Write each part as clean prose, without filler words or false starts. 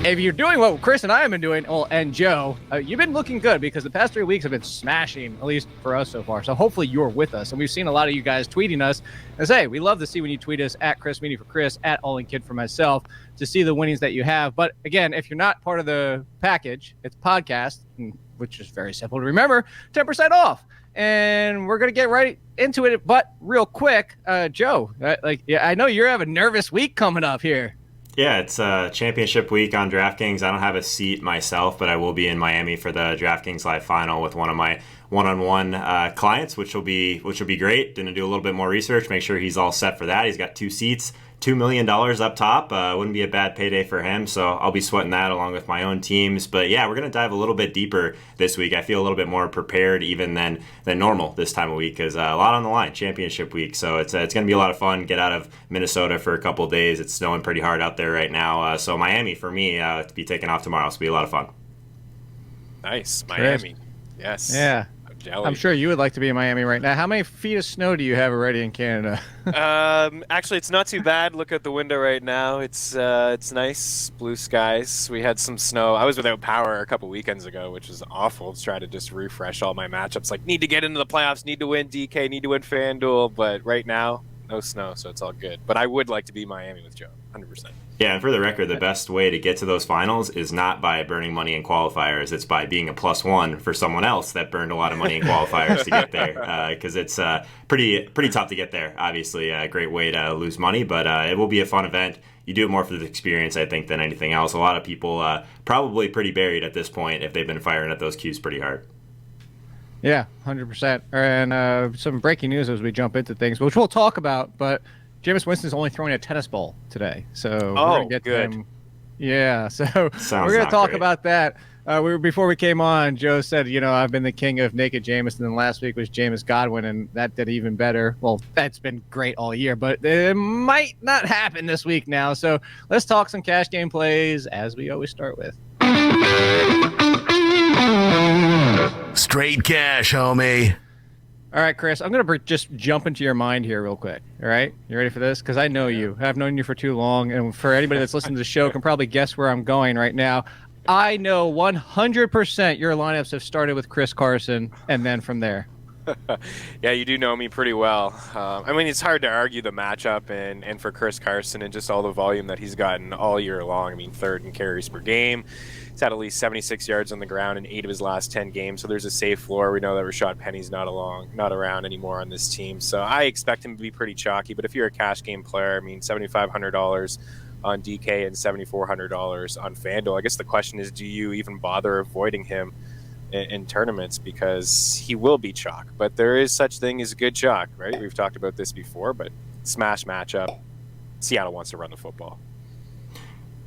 If you're doing what Chris and I have been doing, and Joe, you've been looking good because the past 3 weeks have been smashing, at least for us so far. So hopefully you're with us. And we've seen a lot of you guys tweeting us and say, we love to see when you tweet us at Chris Meany for Chris, at All In Kid for myself, to see the winnings that you have. But again, if you're not part of the package, it's podcast, which is very simple to remember, 10% off. And we're going to get right into it. But real quick, Joe, I know you have a nervous week coming up here. Yeah, it's championship week on DraftKings. I don't have a seat myself, but I will be in Miami for the DraftKings Live Final with one of my one-on-one clients, which will be great. Going to do a little bit more research, make sure he's all set for that. He's got 2 seats, $2 million up top. Wouldn't be a bad payday for him, so I'll be sweating that along with my own teams. But yeah, we're going to dive a little bit deeper this week. I feel a little bit more prepared even than normal this time of week because a lot on the line, championship week. So it's going to be a lot of fun. Get out of Minnesota for a couple of days. It's snowing pretty hard out there right now. So Miami for me to be taking off tomorrow. So it'll be a lot of fun. Nice, Miami. Yes. Yeah. I'm sure you would like to be in Miami right now. How many feet of snow do you have already in Canada? Actually, it's not too bad. Look at the window right now. It's nice, blue skies. We had some snow. I was without power a couple weekends ago, which was awful. To try to just refresh all my matchups. Like, need to get into the playoffs, need to win DK, need to win FanDuel. But right now, no snow, so it's all good. But I would like to be Miami with Joe, 100%. Yeah, and for the record, the best way to get to those finals is not by burning money in qualifiers. It's by being a +1 for someone else that burned a lot of money in qualifiers to get there. Because it's pretty tough to get there. Obviously, a great way to lose money, but it will be a fun event. You do it more for the experience, I think, than anything else. A lot of people probably pretty buried at this point if they've been firing at those cues pretty hard. Yeah, 100%. And some breaking news as we jump into things, which we'll talk about, but Jameis Winston's only throwing a tennis ball today, so we're going to get good. him. Yeah, so Sounds we're going to talk great. about that. Before we came on, Joe said, I've been the king of naked Jameis, and then last week was Jameis Godwin, and that did even better. Well, that's been great all year, but it might not happen this week now. So let's talk some cash game plays, as we always start with. Straight cash, homie. All right, Chris, I'm going to just jump into your mind here real quick. All right? You ready for this? Because I know you. I've known you for too long. And for anybody that's listening to the show can probably guess where I'm going right now. I know 100% your lineups have started with Kris Carson and then from there. Yeah, you do know me pretty well. I mean, it's hard to argue the matchup and for Kris Carson and just all the volume that he's gotten all year long. I mean, third in carries per game. He's had at least 76 yards on the ground in 8 of his last 10 games, so there's a safe floor. We know that Rashad Penny's not around anymore on this team, so I expect him to be pretty chalky. But if you're a cash game player, I mean, $7,500 on DK and $7,400 on FanDuel. I guess the question is, do you even bother avoiding him in tournaments, because he will be chalk, but there is such thing as good chalk, right? We've talked about this before, but smash matchup. Seattle wants to run the football.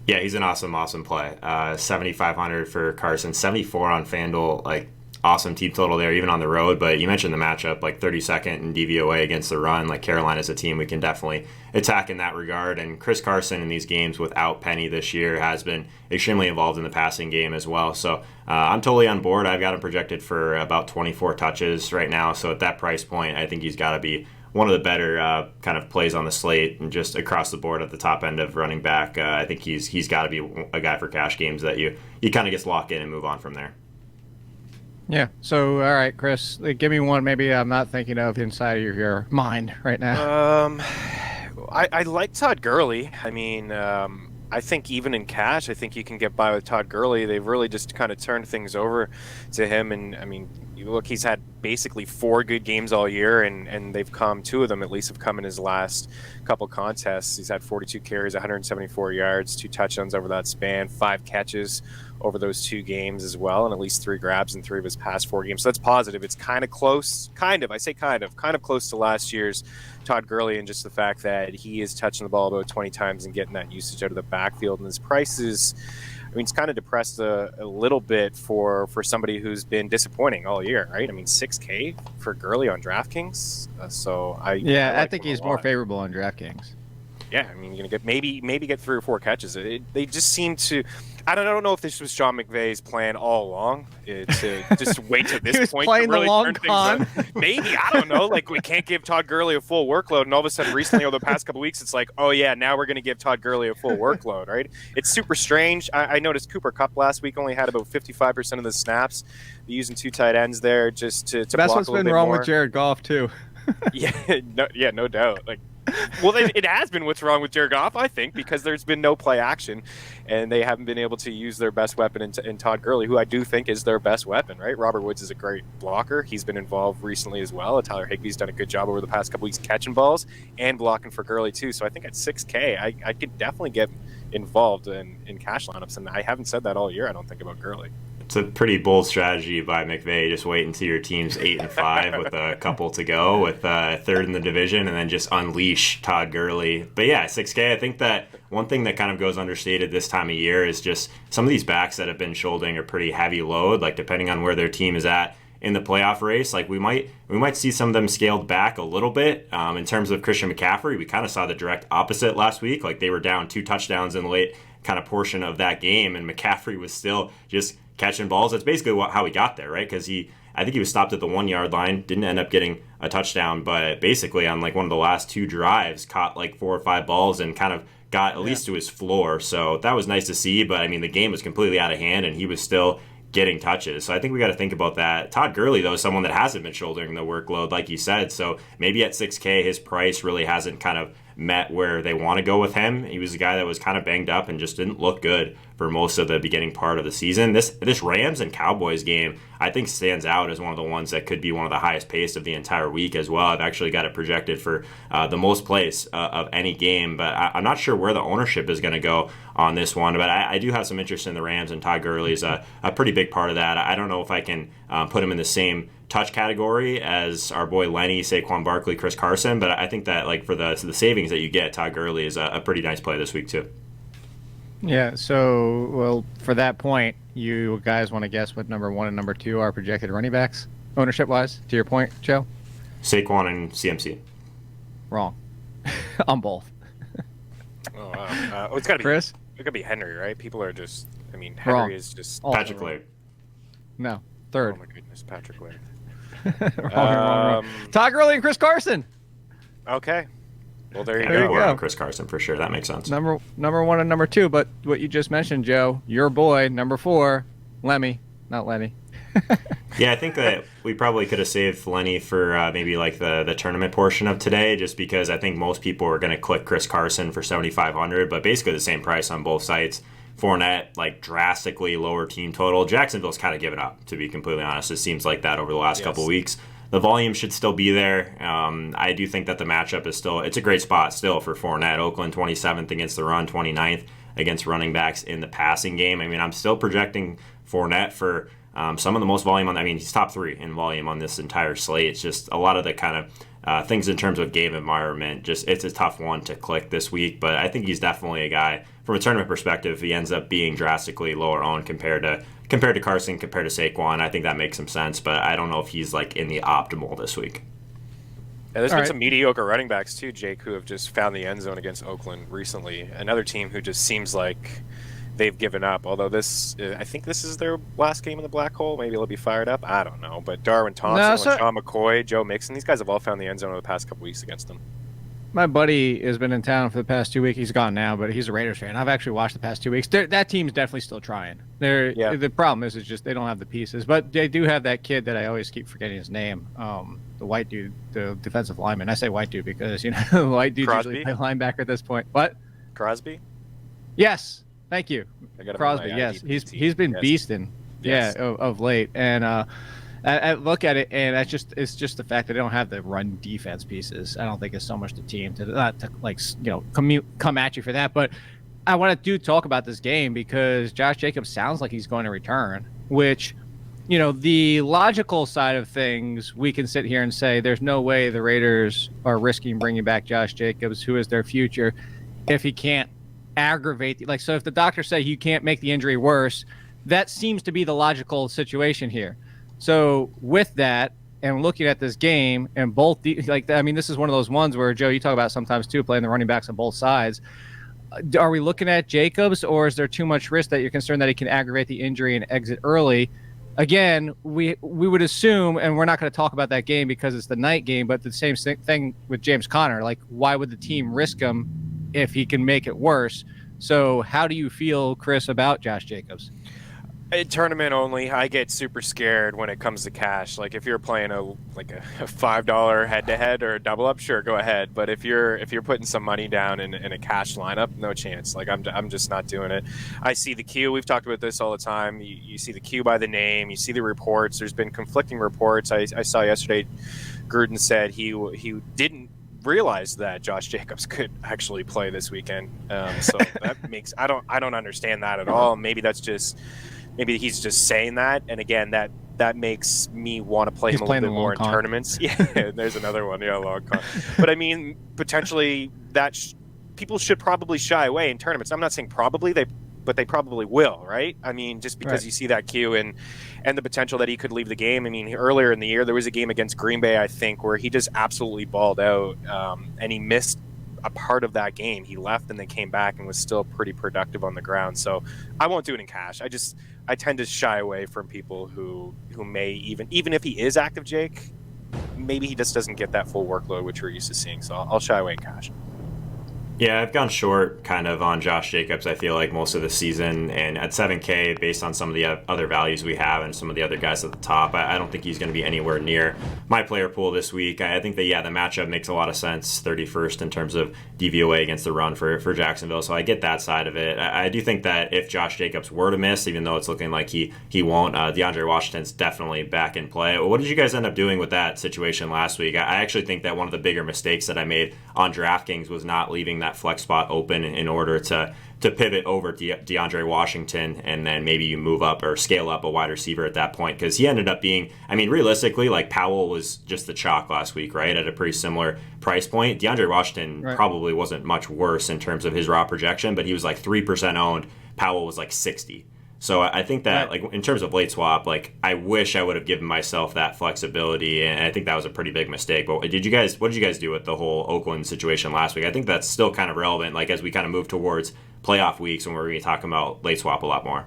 Yeah, he's an awesome play. 7,500 for Carson, 74 on FanDuel. Like, awesome team total there, even on the road. But you mentioned the matchup, like 32nd in DVOA against the run. Like, Carolina's a team we can definitely attack in that regard. And Kris Carson in these games without Penny this year has been extremely involved in the passing game as well. So I'm totally on board. I've got him projected for about 24 touches right now. So at that price point, I think he's got to be one of the better kind of plays on the slate, and just across the board at the top end of running back. I think he's got to be a guy for cash games that you kind of just lock in and move on from there. Yeah. So, all right, Chris, give me one maybe I'm not thinking of inside of your mind right now. I like Todd Gurley. I mean, I think even in cash, I think you can get by with Todd Gurley. They've really just kind of turned things over to him. And, I mean, you look, he's had basically 4 good games all year, and they've come, 2 of them at least have come in his last couple contests. He's had 42 carries, 174 yards, 2 touchdowns over that span, 5 catches over those 2 games as well, and at least 3 grabs in 3 of his past 4 games. So that's positive. It's kind of close, kind of close to last year's Todd Gurley, and just the fact that he is touching the ball about 20 times and getting that usage out of the backfield. And his price is, I mean, it's kind of depressed a little bit for somebody who's been disappointing all year, right? I mean, $6K for Gurley on DraftKings. I think he's more favorable on DraftKings. Yeah, I mean, you're gonna get maybe get 3 or 4 catches. They just seem to. I don't know if this was Sean McVay's plan all along to just wait to this point playing to really the long turn con. things up. Maybe, I don't know. Like, we can't give Todd Gurley a full workload, and all of a sudden, recently over the past couple weeks, it's like, oh yeah, now we're gonna give Todd Gurley a full workload, right? It's super strange. I noticed Cooper Kupp last week only had about 55% of the snaps. They're using 2 tight ends there just to That's block what's a little been bit wrong more. with Jared Goff too. No doubt. Like, well, it has been what's wrong with Jared Goff, I think, because there's been no play action, and they haven't been able to use their best weapon in Todd Gurley, who I do think is their best weapon, right? Robert Woods is a great blocker. He's been involved recently as well. Tyler Higbee's done a good job over the past couple weeks catching balls and blocking for Gurley, too. So I think at 6K, I could definitely get involved in cash lineups, and I haven't said that all year, I don't think, about Gurley. It's a pretty bold strategy by McVay. Just wait until your team's 8-5 with a couple to go, with third in the division, and then just unleash Todd Gurley. But yeah, 6K. I think that one thing that kind of goes understated this time of year is just some of these backs that have been shouldering a pretty heavy load. Like, depending on where their team is at in the playoff race, like we might see some of them scaled back a little bit. In terms of Christian McCaffrey, we kind of saw the direct opposite last week. Like, they were down 2 touchdowns in the late kind of portion of that game, and McCaffrey was still just catching balls. That's basically how he got there, right? Because I think he was stopped at the 1-yard line, didn't end up getting a touchdown, but basically on like one of the last 2 drives, caught like 4 or 5 balls and kind of got at least to his floor. So that was nice to see, but I mean, the game was completely out of hand and he was still getting touches. So I think we got to think about that. Todd Gurley, though, is someone that hasn't been shouldering the workload, like you said. So maybe at 6K, his price really hasn't kind of met where they want to go with him. He was a guy that was kind of banged up and just didn't look good for most of the beginning part of the season. This Rams and Cowboys game, I think, stands out as one of the ones that could be one of the highest paced of the entire week as well. I've actually got it projected for the most plays of any game, but I'm not sure where the ownership is going to go on this one. But I do have some interest in the Rams, and Todd Gurley is a pretty big part of that. I don't know if I can put him in the same touch category as our boy Lenny, Saquon Barkley, Kris Carson, but I think that like for the savings that you get, Todd Gurley is a pretty nice play this week too. Yeah, so, well, for that point, you guys want to guess what number 1 and number 2 are projected running backs, ownership-wise, to your point, Joe? Saquon and CMC. Wrong. On both. Oh, wow. It's got to be Chris? It's got to be Henry, right? People are just, I mean, Henry Wrong. is just... Patrick Laird. No, Oh, third. my goodness, Patrick Laird. Wrong. Todd Gurley and Kris Carson. Okay. Well, there you There you go. go. Kris Carson for sure. That makes sense. Number 1 and number 2, but what you just mentioned, Joe, your boy, number 4, Lemmy, not Lenny. Yeah, I think that we probably could have saved Lenny for maybe like the tournament portion of today, just because I think most people are going to click Kris Carson for 7,500, but basically the same price on both sites. Fournette, like drastically lower team total. Jacksonville's kind of given up, to be completely honest. It seems like that over the last couple of weeks. The volume should still be there. I do think that the matchup is still, it's a great spot still for Fournette. Oakland 27th against the run, 29th against running backs in the passing game. I mean, I'm still projecting Fournette for some of the most volume I mean, he's top 3 in volume on this entire slate. It's just a lot of the kind of things in terms of game environment. Just it's a tough one to click this week, but I think he's definitely a guy from a tournament perspective. He ends up being drastically lower owned compared to Carson, compared to Saquon. I think that makes some sense, but I don't know if he's like in the optimal this week. Yeah, there's been some mediocre running backs too, Jake, who have just found the end zone against Oakland recently. Another team who just seems like they've given up. Although I think this is their last game in the black hole. Maybe they'll be fired up. I don't know. But Darwin Thompson, Sean McCoy, Joe Mixon, these guys have all found the end zone over the past couple weeks against them. My buddy has been in town for the past 2 weeks. He's gone now, but he's a Raiders fan. I've actually watched the past 2 weeks. That team's definitely still trying. The problem is just they don't have the pieces. But they do have that kid that I always keep forgetting his name, the white dude, the defensive lineman. I say white dude because, the white dudes usually play linebacker at this point. What? Crosby? Yes. Thank you. Crosby, yes. He's been beasting of late. And I look at it, and it's just the fact that they don't have the run defense pieces. I don't think it's so much the team to come at you for that. But I want to talk about this game because Josh Jacobs sounds like he's going to return, which, the logical side of things, we can sit here and say there's no way the Raiders are risking bringing back Josh Jacobs, who is their future, if he can't aggravate. So if the doctors say you can't make the injury worse, that seems to be the logical situation here. So with that, and looking at this game and this is one of those ones where, Joe, you talk about sometimes too, playing the running backs on both sides. Are we looking at Jacobs, or is there too much risk that you're concerned that he can aggravate the injury and exit early? Again, we would assume, and we're not going to talk about that game because it's the night game, but the same thing with James Conner. Like, why would the team risk him if he can make it worse? So how do you feel, Kris, about Josh Jacobs? Tournament only. I get super scared when it comes to cash. Like, if you're playing a $5 head-to-head or a double-up, sure, go ahead. But if you're putting some money down in a cash lineup, no chance. Like, I'm just not doing it. I see the queue. We've talked about this all the time. You see the queue by the name. You see the reports. There's been conflicting reports. I saw yesterday Gruden said he didn't realize that Josh Jacobs could actually play this weekend. So that makes I don't understand that at all. Maybe he's just saying that, and again, that makes me want to play him a little bit more in tournaments. Yeah, there's another one. Yeah, long con. But I mean, potentially people should probably shy away in tournaments. I'm not saying probably, but they probably will, right? I mean, just because you see that queue and the potential that he could leave the game. I mean, earlier in the year, there was a game against Green Bay, I think, where he just absolutely balled out, and he missed a part of that game. He left and then came back and was still pretty productive on the ground. So I won't do it in cash. I tend to shy away from people who may even if he is active, Jake, maybe he just doesn't get that full workload, which we're used to seeing. So I'll shy away in cash. Yeah, I've gone short kind of on Josh Jacobs, I feel like, most of the season. And at 7K, based on some of the other values we have and some of the other guys at the top, I don't think he's going to be anywhere near my player pool this week. I think that, the matchup makes a lot of sense, 31st in terms of DVOA against the run for Jacksonville. So I get that side of it. I do think that if Josh Jacobs were to miss, even though it's looking like he won't, DeAndre Washington's definitely back in play. What did you guys end up doing with that situation last week? I actually think that one of the bigger mistakes that I made on DraftKings was not leaving that flex spot open in order to pivot over DeAndre Washington, and then maybe you move up or scale up a wide receiver at that point, because he ended up being, I mean, realistically, like, Powell was just the chalk last week, right, at a pretty similar price point. DeAndre Washington probably wasn't much worse in terms of his raw projection, but he was like 3% owned. Powell was like 60. So I think that, like, in terms of late swap, like, I wish I would have given myself that flexibility, and I think that was a pretty big mistake. But what did you guys do with the whole Oakland situation last week? I think that's still kind of relevant, like, as we kind of move towards playoff weeks when we're going to be talking about late swap a lot more.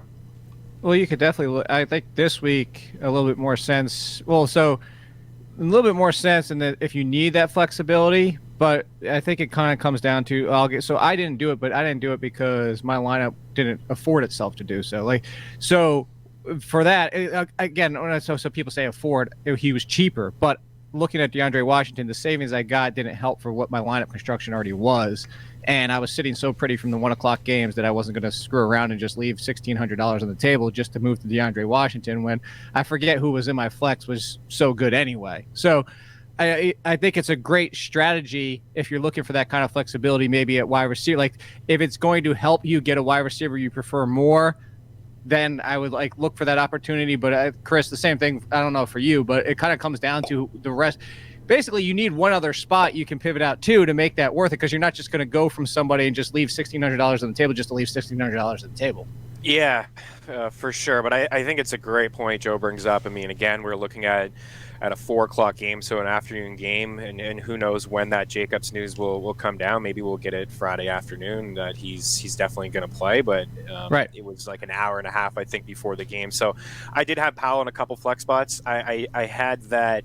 Well, you could definitely look. I think this week a little bit more sense. Well, so a little bit more sense in that if you need that flexibility. But I think it kind of comes down to so I didn't do it, but I didn't do it because my lineup didn't afford itself to do so. So for that, again, so people say afford, he was cheaper, but looking at DeAndre Washington, the savings I got didn't help for what my lineup construction already was. And I was sitting so pretty from the 1 o'clock games that I wasn't going to screw around and just leave $1,600 on the table just to move to DeAndre Washington when I forget who was in my flex was so good anyway. So I think it's a great strategy if you're looking for that kind of flexibility, maybe at wide receiver. Like, if it's going to help you get a wide receiver you prefer more, then I would look for that opportunity. But Kris, the same thing. I don't know for you, but it kind of comes down to the rest. Basically, you need one other spot you can pivot out to make that worth it, because you're not just going to go from somebody and just leave $1,600 on the table just to leave $1,600 on the table. Yeah, for sure. But I think it's a great point Joe brings up. I mean, again, we're looking at a 4 o'clock game, so an afternoon game, and who knows when that Jacobs news will come down. Maybe we'll get it Friday afternoon that he's definitely going to play, but it was like an hour and a half, I think, before the game. So I did have Powell in a couple flex spots. I had that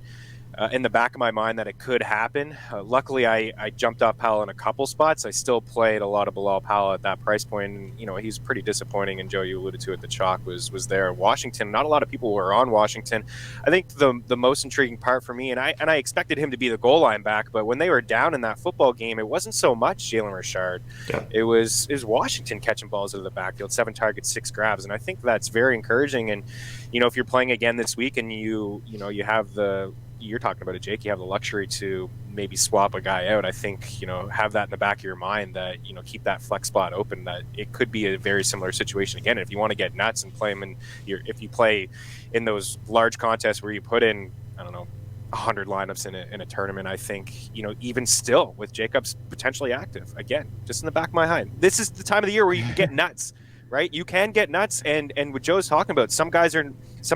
in the back of my mind that it could happen. Luckily, I jumped off Powell in a couple spots. I still played a lot of Bilal Powell at that price point. And, he's pretty disappointing. And Joe, you alluded to it, the chalk was there. Washington, not a lot of people were on Washington. I think the most intriguing part for me, and I expected him to be the goal line back, but when they were down in that football game, it wasn't so much Jalen Richard. Yeah. It was Washington catching balls out of the backfield, 7 targets, 6 grabs. And I think that's very encouraging. And, if you're playing again this week and you have you're talking about it, Jake, you have the luxury to maybe swap a guy out. I think, have that in the back of your mind that, keep that flex spot open, that it could be a very similar situation again. If you want to get nuts and play him if you play in those large contests where you put in, 100 lineups in a tournament, I think, even still with Jacobs potentially active, again, just in the back of my mind, this is the time of the year where you can get nuts. right? You can get nuts, and what Joe's talking about, some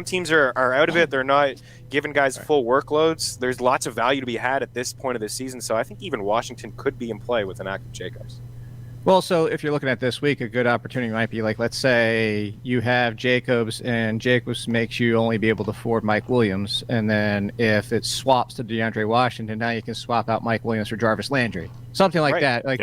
teams are out of it. They're not giving guys full workloads. There's lots of value to be had at this point of the season, so I think even Washington could be in play with an active Jacobs. Well, so if you're looking at this week, a good opportunity might be like, let's say you have Jacobs and Jacobs makes you only be able to afford Mike Williams. And then if it swaps to DeAndre Washington, now you can swap out Mike Williams for Jarvis Landry, something like that. Like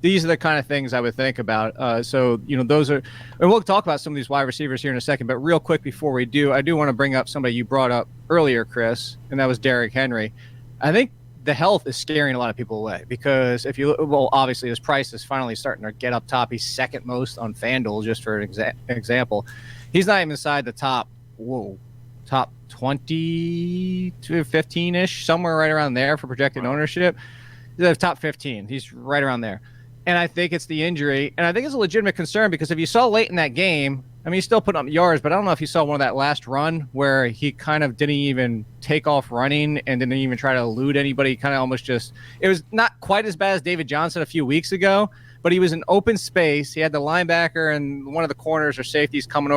these are the kind of things I would think about. So, those are, and we'll talk about some of these wide receivers here in a second, but real quick before we do, I do want to bring up somebody you brought up earlier, Kris, and that was Derrick Henry. I think the health is scaring a lot of people away because obviously his price is finally starting to get up top. He's second most on FanDuel, just for an example. He's not even inside the top 20 to 15-ish, somewhere right around there for projected ownership. The top 15. He's right around there. And I think it's the injury. And I think it's a legitimate concern because if you saw late in that game, I mean, he's still putting up yards, but I don't know if you saw one of that last run where he kind of didn't even take off running and didn't even try to elude anybody. Kind of almost just, it was not quite as bad as David Johnson a few weeks ago, but he was in open space. He had the linebacker and one of the corners or safeties coming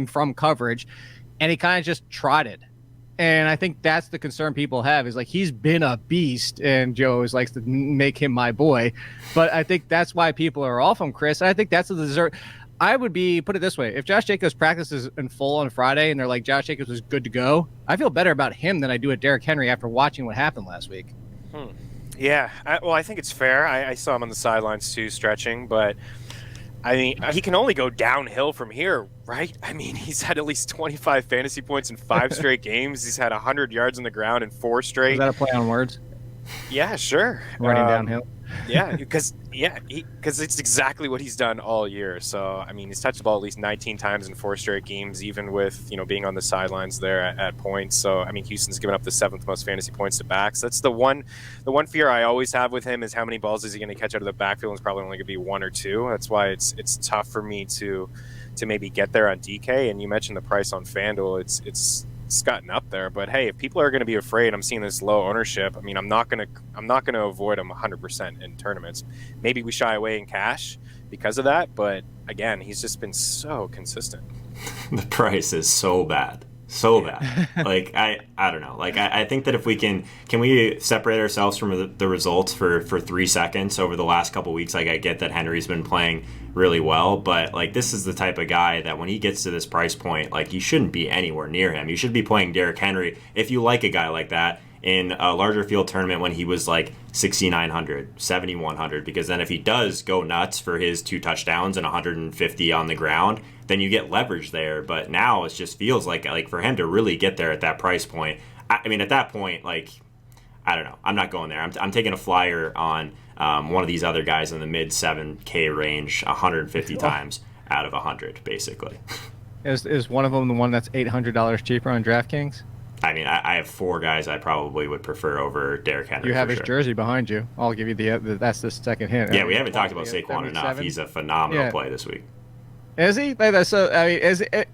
from coverage, and he kind of just trotted. And I think that's the concern people have is like, he's been a beast, and Joe always likes to make him my boy. But I think that's why people are off him, Kris. And I think that's the dessert. I would put it this way. If Josh Jacobs practices in full on Friday and they're like, Josh Jacobs was good to go, I feel better about him than I do at Derrick Henry after watching what happened last week. Yeah. I think it's fair. I saw him on the sidelines too, stretching, but I mean, he can only go downhill from here, right? I mean, he's had at least 25 fantasy points in 5 straight games. He's had 100 yards on the ground in 4 straight. Is that a play on words? Yeah, sure. Running downhill. Yeah, because it's exactly what he's done all year. So, I mean, he's touched the ball at least 19 times in 4 straight games, even with, being on the sidelines there at points. So, I mean, Houston's given up the 7th most fantasy points to backs. That's the one fear I always have with him is how many balls is he going to catch out of the backfield? It's probably only going to be 1 or 2. That's why it's tough for me to maybe get there on DK. And you mentioned the price on FanDuel. It's gotten up there, but hey, if people are going to be afraid, I'm seeing this low ownership. I mean, I'm not going to avoid him 100% in tournaments. Maybe we shy away in cash because of that, but again, he's just been so consistent. The price is so bad. Like, I don't know. Like, I think that if we can we separate ourselves from the results for 3 seconds over the last couple weeks? Like, I get that Henry's been playing really well, but like, this is the type of guy that when he gets to this price point, like, you shouldn't be anywhere near him. You should be playing Derrick Henry if you like a guy like that in a larger field tournament when he was like 6,900, 7,100, because then if he does go nuts for his 2 touchdowns and 150 on the ground, then you get leverage there. But now it just feels like for him to really get there at that price point, I mean, at that point, like, I don't know. I'm not going there. I'm taking a flyer on one of these other guys in the mid 7K range 150 times out of 100, basically. Is one of them the one that's $800 cheaper on DraftKings? I mean, I have 4 guys I probably would prefer over Derrick Henry. You have his jersey behind you. I'll give you that's the second hint. Yeah, we haven't talked about Saquon enough. He's a phenomenal play this week. Is he? So, I mean,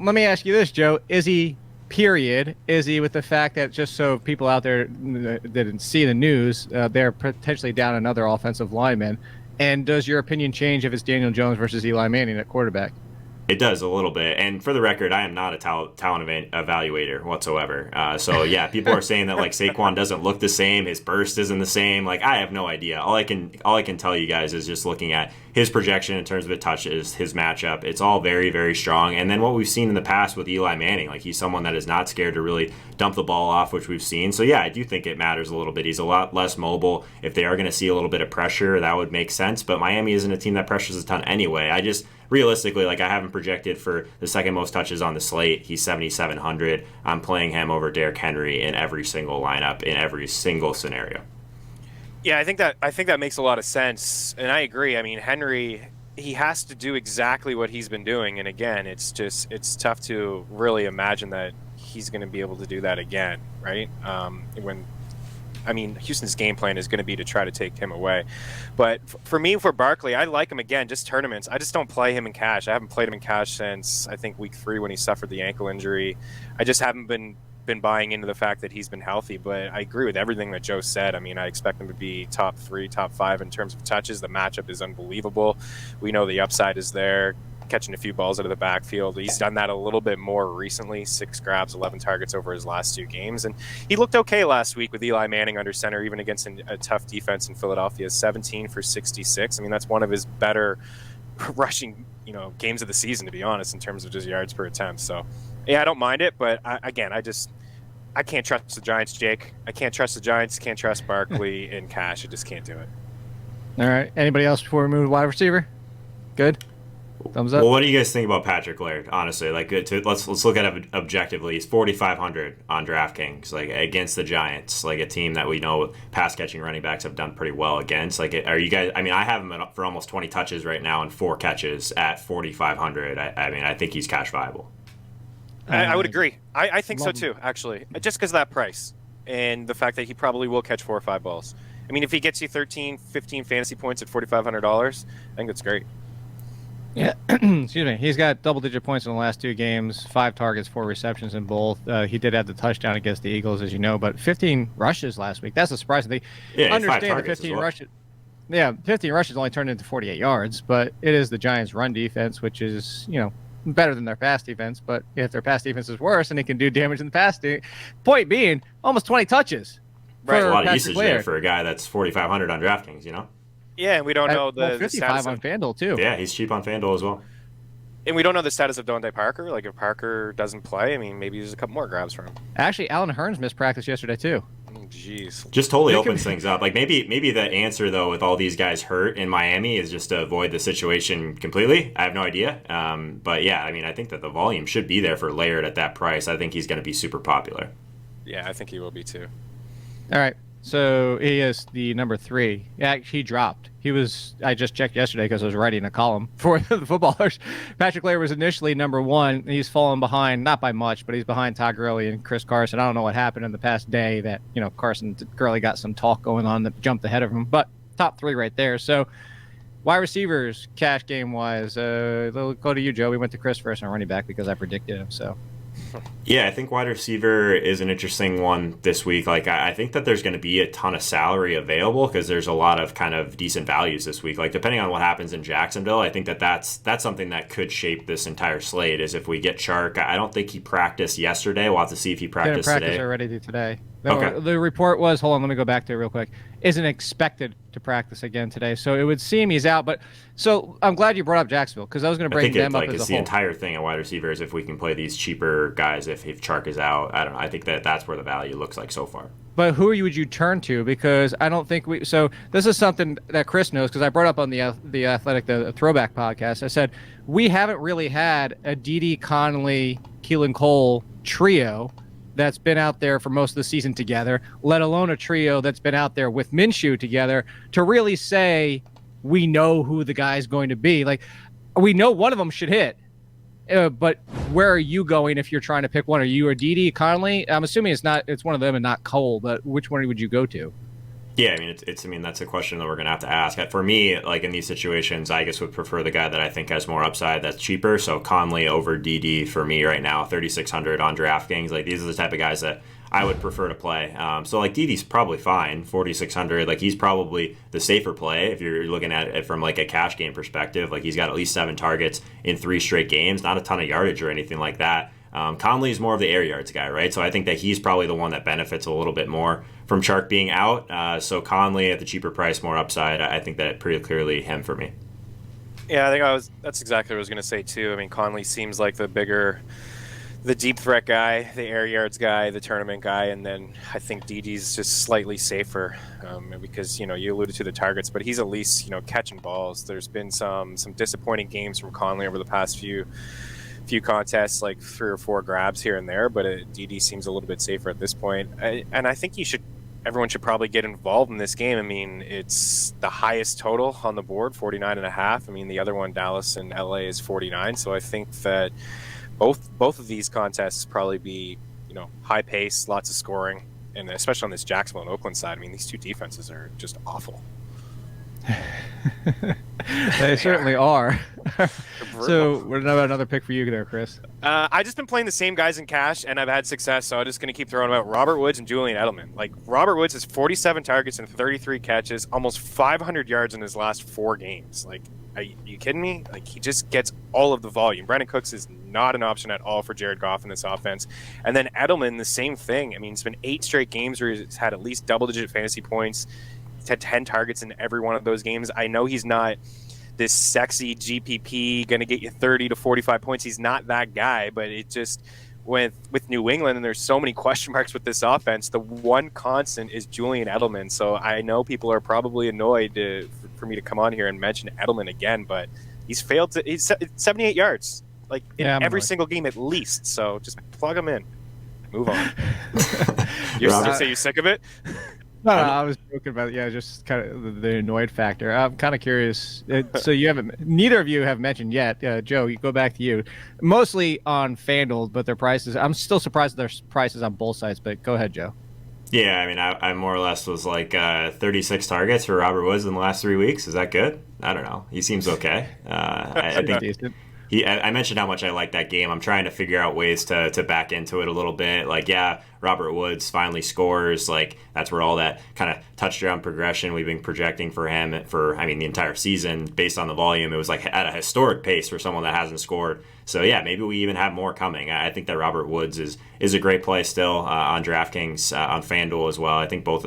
let me ask you this, Joe. Is he, period? Is he, with the fact that, just so people out there didn't see the news, they're potentially down another offensive lineman? And does your opinion change if it's Daniel Jones versus Eli Manning at quarterback? It does a little bit. And for the record, I am not a talent evaluator whatsoever. So, yeah, people are saying that, like, Saquon doesn't look the same. His burst isn't the same. Like, I have no idea. All I can tell you guys is just looking at his projection in terms of it touches, his matchup. It's all very, very strong. And then what we've seen in the past with Eli Manning, like, he's someone that is not scared to really dump the ball off, which we've seen. So, yeah, I do think it matters a little bit. He's a lot less mobile. If they are going to see a little bit of pressure, that would make sense. But Miami isn't a team that pressures a ton anyway. Realistically, like, I haven't projected for the second most touches on the slate. He's 7,700. I'm playing him over Derrick Henry in every single lineup, in every single scenario. Yeah, I think that makes a lot of sense, and I agree. I mean, Henry, he has to do exactly what he's been doing, and again, it's tough to really imagine that he's going to be able to do that again, right? Houston's game plan is going to be to try to take him away. But for me, for Barkley, I like him again, just tournaments. I just don't play him in cash. I haven't played him in cash since, I think, week 3 when he suffered the ankle injury. I just haven't been been buying into the fact that he's been healthy, but I agree with everything that Joe said. I mean, I expect him to be top 3, top 5 in terms of touches. The matchup is unbelievable. We know the upside is there, catching a few balls out of the backfield. He's done that a little bit more recently, 6 grabs, 11 targets over his last 2 games. And he looked okay last week with Eli Manning under center, even against a tough defense in Philadelphia, 17 for 66. I mean, that's one of his better rushing, games of the season, to be honest, in terms of just yards per attempt. So, yeah, I don't mind it, but I can't trust the Giants, Jake. I can't trust the Giants, can't trust Barkley in cash. I just can't do it. All right. Anybody else before we move to wide receiver? Good? Thumbs up? Well, what do you guys think about Patrick Laird? Honestly, let's look at it objectively. He's 4,500 on DraftKings, against the Giants, a team that we know pass catching running backs have done pretty well against. Are you guys? I mean, I have him for almost 20 touches right now and 4 catches at 4,500. I think he's cash viable. I would agree. I think so too, actually, just because of that price and the fact that he probably will catch 4 or 5 balls. I mean, if he gets you 13, 15 fantasy points at $4,500, I think that's great. Yeah, excuse me. He's got double-digit points in the last 2 games, 5 targets, 4 receptions in both. He did have the touchdown against the Eagles, as you know, but 15 rushes last week. That's the surprising thing. Yeah, understand the 15 rushes. Yeah, 15 rushes only turned into 48 yards, but it is the Giants' run defense, which is, better than their pass defense. But if their pass defense is worse and it can do damage in the pass, point being, almost 20 touches. Right, a lot of usage there for a guy that's 4,500 on DraftKings, Yeah, and we don't know the 55 on FanDuel too. Yeah, he's cheap on FanDuel as well. And we don't know the status of Dante Parker. If Parker doesn't play, I mean, maybe there's a couple more grabs for him. Actually, Alan Hearns missed practice yesterday too. Jeez. Just totally opens things up. Maybe the answer though, with all these guys hurt in Miami, is just to avoid the situation completely. I have no idea. But yeah, I mean, I think that the volume should be there for Laird at that price. I think he's going to be super popular. Yeah, I think he will be too. All right. So he is the number 3. Yeah, he dropped. I just checked yesterday because I was writing a column for the footballers. Patrick Laird was initially number 1. He's fallen behind, not by much, but he's behind Todd Gurley and Kris Carson. I don't know what happened in the past day that, Carson and Gurley got some talk going on that jumped ahead of him, but top 3 right there. So wide receivers, cash game wise, go to you, Joe. We went to Chris first on running back because I predicted him. So. Yeah, I think wide receiver is an interesting one this week. I think that there's going to be a ton of salary available because there's a lot of kind of decent values this week. Depending on what happens in Jacksonville, I think that's something that could shape this entire slate. Is if we get Chark. I don't think he practiced yesterday. We'll have to see if he practiced today. Already today. Okay. The report was, hold on, let me go back to it real quick, isn't expected to practice again today. So it would seem he's out. But so I'm glad you brought up Jacksonville because I was going to bring them up as a whole. It's the entire thing at wide receivers. If we can play these cheaper guys, if Chark is out, I don't know. I think that's where the value looks like so far. But who would you turn to? Because I don't think we. So this is something that Chris knows because I brought up on the Athletic, the Throwback podcast. I said we haven't really had a Dede, Conley, Keelan Cole trio that's been out there for most of the season together, let alone a trio that's been out there with Minshew together to really say we know who the guy's going to be. We know one of them should hit. But where are you going if you're trying to pick one? Are you a Dede, Conley? I'm assuming it's one of them and not Cole, but which one would you go to? Yeah, I mean, that's a question that we're going to have to ask. For me, in these situations, I guess would prefer the guy that I think has more upside that's cheaper. So Conley over DD for me right now, 3,600 on DraftKings. These are the type of guys that I would prefer to play. So DD's probably fine, 4,600. He's probably the safer play if you're looking at it from a cash game perspective. He's got at least 7 targets in 3 straight games, not a ton of yardage or anything like that. Conley's more of the air yards guy, right? So I think that he's probably the one that benefits a little bit more from Chark being out. So Conley at the cheaper price, more upside. I think that pretty clearly him for me. Yeah, I think that's exactly what I was going to say too. I mean, Conley seems like the deep threat guy, the air yards guy, the tournament guy, and then I think Dede's just slightly safer because you alluded to the targets, but he's at least catching balls. There's been some disappointing games from Conley over the past few contests, 3 or 4 grabs here and there, but Dede seems a little bit safer at this point. And I think everyone should probably get involved in this game. I mean, it's the highest total on the board, 49.5. I mean, the other one, Dallas and LA, is 49. So I think that both of these contests probably be, high pace, lots of scoring, and especially on this Jacksonville and Oakland side. I mean, these 2 defenses are just awful. They certainly are. So, what about another pick for you there, Chris? I just been playing the same guys in cash, and I've had success, so I'm just going to keep throwing them out. Robert Woods and Julian Edelman. Like, Robert Woods has 47 targets and 33 catches, almost 500 yards in his last 4 games. Like, are you kidding me? Like, he just gets all of the volume. Brandon Cooks is not an option at all for Jared Goff in this offense. And then Edelman, the same thing. I mean, it's been 8 straight games where he's had at least double-digit fantasy points. He's had 10 targets in every one of those games. I know he's not this sexy GPP going to get you 30 to 45 points. He's not that guy, but it just with New England, and there's so many question marks with this offense, the one constant is Julian Edelman. So I know people are probably annoyed for me to come on here and mention Edelman again, but he's 78 yards like in every single game at least. So just plug him in. Move on. You're sick of it? No, I was joking about just kind of the annoyed factor. I'm kind of curious. So neither of you have mentioned yet. Joe, you go back to you. Mostly on FanDuel, but their prices. I'm still surprised at their prices on both sides. But go ahead, Joe. Yeah, I mean, I more or less was like 36 targets for Robert Woods in the last 3 weeks. Is that good? I don't know. He seems okay. I think decent. I mentioned how much I like that game. I'm trying to figure out ways to back into it a little bit. Like, Robert Woods finally scores. Like, that's where all that kind of touchdown progression we've been projecting for him for, the entire season based on the volume. It was like at a historic pace for someone that hasn't scored. So, maybe we even have more coming. I think that Robert Woods is a great play still on DraftKings, on FanDuel as well. I think both,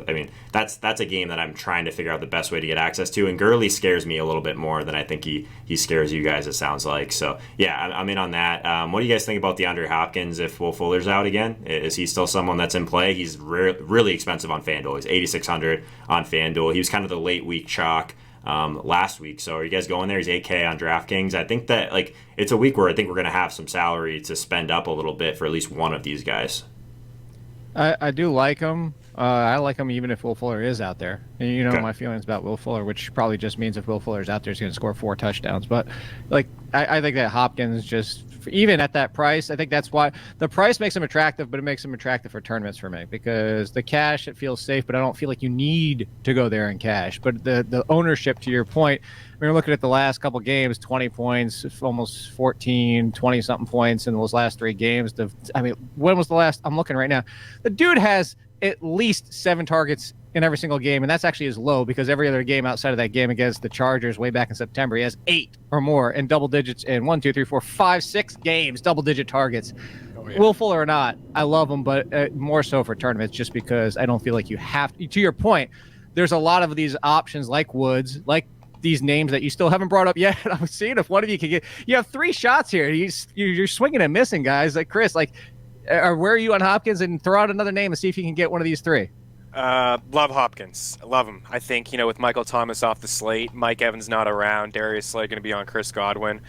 that's a game that I'm trying to figure out the best way to get access to. And Gurley scares me a little bit more than I think he scares you guys, it sounds like. So, I'm in on that. What do you guys think about DeAndre Hopkins if Will Fuller's out again? Is he still someone that's in play? He's really expensive on FanDuel. He's 8,600 on FanDuel. He was kind of the late week chalk last week. So are you guys going there? He's 8K on DraftKings. I think that it's a week where I think we're going to have some salary to spend up a little bit for at least one of these guys. I do like him. I like him even if Will Fuller is out there. And you know Okay. my feelings about Will Fuller, which probably just means if Will Fuller's out there, he's going to score 4 touchdowns. But I think that Hopkins just even at that price, I think that's why the price makes him attractive, but it makes him attractive for tournaments for me because the cash, it feels safe, but I don't feel like you need to go there in cash. But the ownership, to your point, we were looking at the last couple games, 20 points, almost 14, 20-something points in those last 3 games. When was the last? I'm looking right now. The dude has at least 7 targets in every single game, and that's actually his low because every other game outside of that game against the Chargers way back in September, he has 8 or more in double digits in 1, 2, 3, 4, 5, 6 games, double-digit targets. Oh, yeah. Will Fuller or not, I love him, but more so for tournaments just because I don't feel like you have to. To your point, there's a lot of these options like Woods, like these names that you still haven't brought up yet. I'm seeing if one of you can get. You have 3 shots here. You're swinging and missing, guys. Like Chris, where are you on Hopkins? And throw out another name and see if you can get one of these 3. Love Hopkins. Love him. I think, with Michael Thomas off the slate, Mike Evans not around, Darius Slay going to be on Chris Godwin.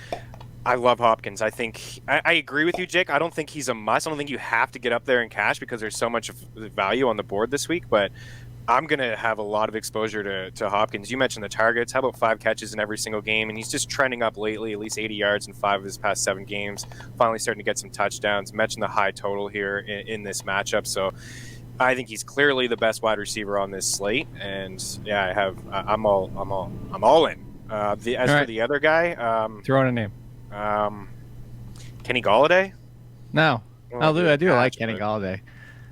I love Hopkins. I think I agree with you, Jake. I don't think he's a must. I don't think you have to get up there in cash because there's so much value on the board this week, but I'm going to have a lot of exposure to Hopkins. You mentioned the targets. How about 5 catches in every single game? And he's just trending up lately, at least 80 yards in 5 of his past 7 games. Finally starting to get some touchdowns. Mentioned the high total here in this matchup. So I think he's clearly the best wide receiver on this slate. And I'm all in. For the other guy, throw in a name. Kenny Golladay? No. Well, I do like Kenny Golladay.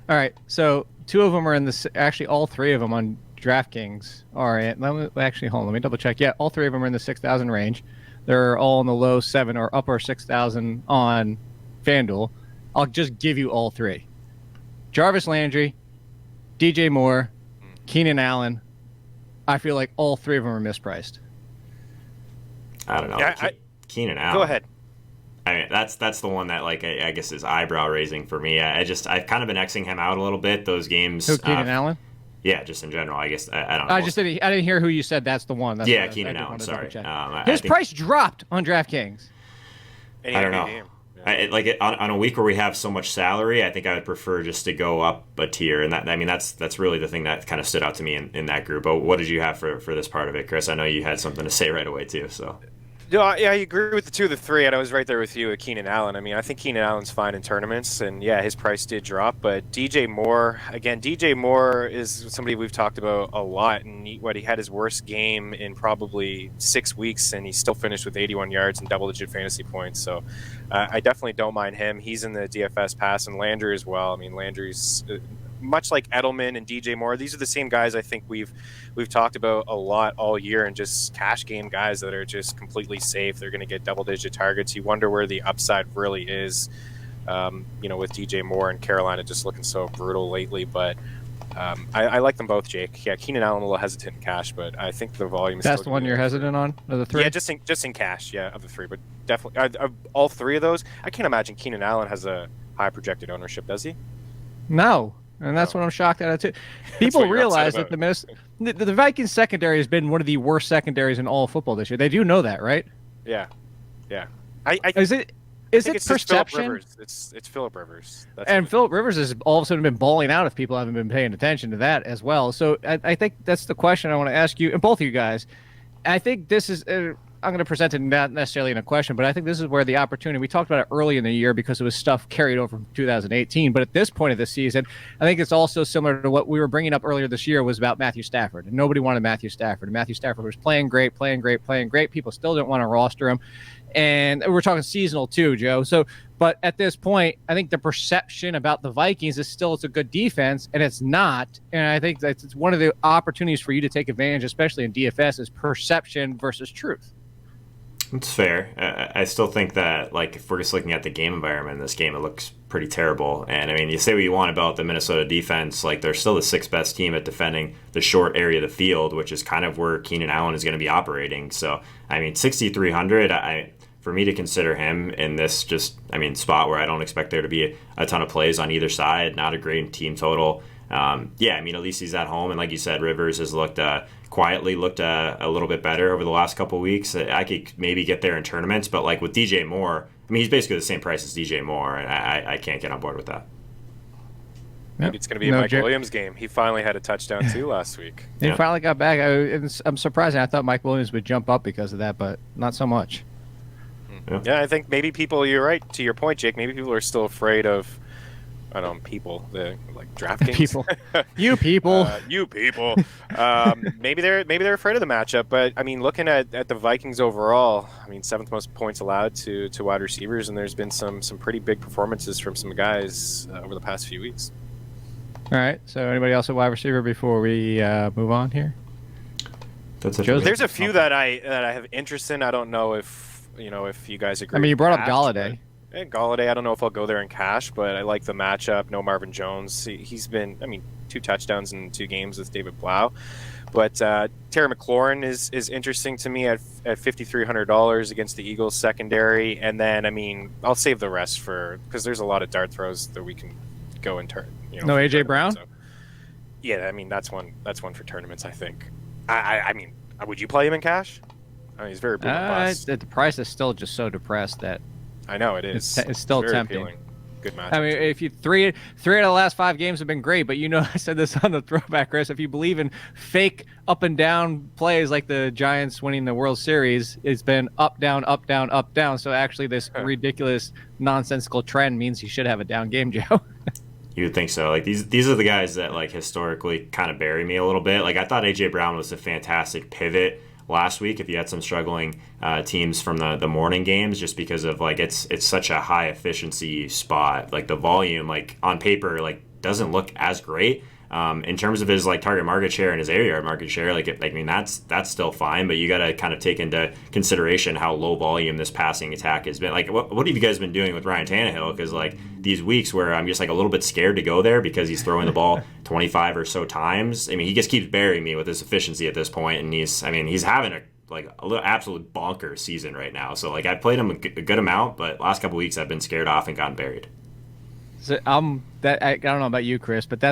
All right. So 2 of them are in this. Actually, all 3 of them on DraftKings are in. Hold on. Let me double check. Yeah, all 3 of them are in the 6,000 range. They're all in the low 7 or upper 6,000 on FanDuel. I'll just give you all 3. Jarvis Landry, DJ Moore, Keenan Allen. I feel like all 3 of them are mispriced. I don't know. Yeah, Keenan Allen. Go ahead. That's the one that I guess is eyebrow raising for me. I've kind of been Xing him out a little bit those games. Who, Keenan Allen? Yeah, just in general. I guess I don't know. I didn't hear who you said. That's the one. Keenan Allen. Sorry. His price dropped on DraftKings. I don't know. On a week where we have so much salary, I think I would prefer just to go up a tier, and that's really the thing that kind of stood out to me in that group. But what did you have for this part of it, Chris? I know you had something to say right away too. So No, I agree with the 2 of the 3, and I was right there with you at Keenan Allen. I mean, I think Keenan Allen's fine in tournaments, and yeah, his price did drop. But DJ Moore is somebody we've talked about a lot, and he had his worst game in probably 6 weeks, and he still finished with 81 yards and double-digit fantasy points. So I definitely don't mind him. He's in the DFS pass, and Landry as well. I mean, Landry's much like Edelman and DJ Moore. These are the same guys I think we've talked about a lot all year, and just cash game guys that are just completely safe. They're going to get double-digit targets. You wonder where the upside really is, with DJ Moore and Carolina just looking so brutal lately. But I like them both, Jake. Yeah, Keenan Allen a little hesitant in cash, but I think the volume is That's the one you're hesitant on, of the 3? Yeah, just in cash, yeah, of the 3. But definitely, all 3 of those, I can't imagine Keenan Allen has a high projected ownership, does he? No. And that's what I'm shocked at too. People realize that the Vikings secondary has been one of the worst secondaries in all of football this year. They do know that, right? Yeah. Is it perception? It's Phillip Rivers. And Phillip Rivers has all of a sudden been balling out if people haven't been paying attention to that as well. So I think that's the question I want to ask you, and both of you guys. I think this is I'm going to present it not necessarily in a question, but I think this is where the opportunity, we talked about it early in the year because it was stuff carried over from 2018. But at this point of the season, I think it's also similar to what we were bringing up earlier this year was about Matthew Stafford. And nobody wanted Matthew Stafford. And Matthew Stafford was playing great. People still didn't want to roster him. And we're talking seasonal too, Joe. So, but at this point, I think the perception about the Vikings is still it's a good defense, and it's not. And I think that's one of the opportunities for you to take advantage, especially in DFS, is perception versus truth. It's fair. I still think that, like, if we're just looking at the game environment in this game, it looks pretty terrible. And, I mean, you say what you want about the Minnesota defense. Like, they're still the 6th best team at defending the short area of the field, which is kind of where Keenan Allen is going to be operating. So, I mean, 6,300, for me to consider him in this spot where I don't expect there to be a ton of plays on either side, not a great team total. At least he's at home. And like you said, Rivers has quietly looked a little bit better over the last couple of weeks. I could maybe get there in tournaments, but like with DJ Moore, I mean, he's basically the same price as DJ Moore, and I can't get on board with that. Maybe it's going to be a Mike Williams game. He finally had a touchdown too last week. He finally got back. I'm surprised. I thought Mike Williams would jump up because of that, but not so much. Yeah, I think maybe people, you're right, to your point, Jake, maybe people are still afraid of, I don't know, people, like DraftKings. People. You people. Maybe they're afraid of the matchup, but I mean, looking at the Vikings overall, I mean, 7th most points allowed to wide receivers, and there's been some pretty big performances from some guys over the past few weeks. All right. So anybody else at wide receiver before we move on here? There's a few that I have interest in. I don't know if you guys agree. I mean, you brought up Galladay. Galladay, I don't know if I'll go there in cash, but I like the matchup. No Marvin Jones. He's been, 2 touchdowns in 2 games with David Blau. But Terry McLaurin is interesting to me at $5,300 against the Eagles secondary. And then, I'll save the rest because there's a lot of dart throws that we can go and turn. No A.J. Brown? So, yeah, that's one for tournaments, I think. Would you play him in cash? He's very brutal. The price is still just so depressed that I know it is. It's still very tempting. Appealing. Good match. If you three out of the last 5 games have been great, but I said this on the throwback, Chris. If you believe in fake up and down plays like the Giants winning the World Series, it's been up down up down up down. So actually, this ridiculous nonsensical trend means you should have a down game, Joe. You would think so. Like these are the guys that like historically kind of bury me a little bit. Like I thought AJ Brown was a fantastic pivot last week if you had some struggling teams from the morning games, just because of like it's such a high efficiency spot. Like the volume, like on paper, like doesn't look as great. In terms of his like target market share and his air yard market share, that's still fine, but you got to kind of take into consideration how low volume this passing attack has been. Like, what have you guys been doing with Ryan Tannehill? Because like these weeks where I'm just like a little bit scared to go there because he's throwing the ball 25 or so times. I mean, he just keeps burying me with his efficiency at this point, and he's having a little absolute bonkers season right now. So like I played him a good amount, but last couple weeks I've been scared off and gotten buried. So I don't know about you, Chris, but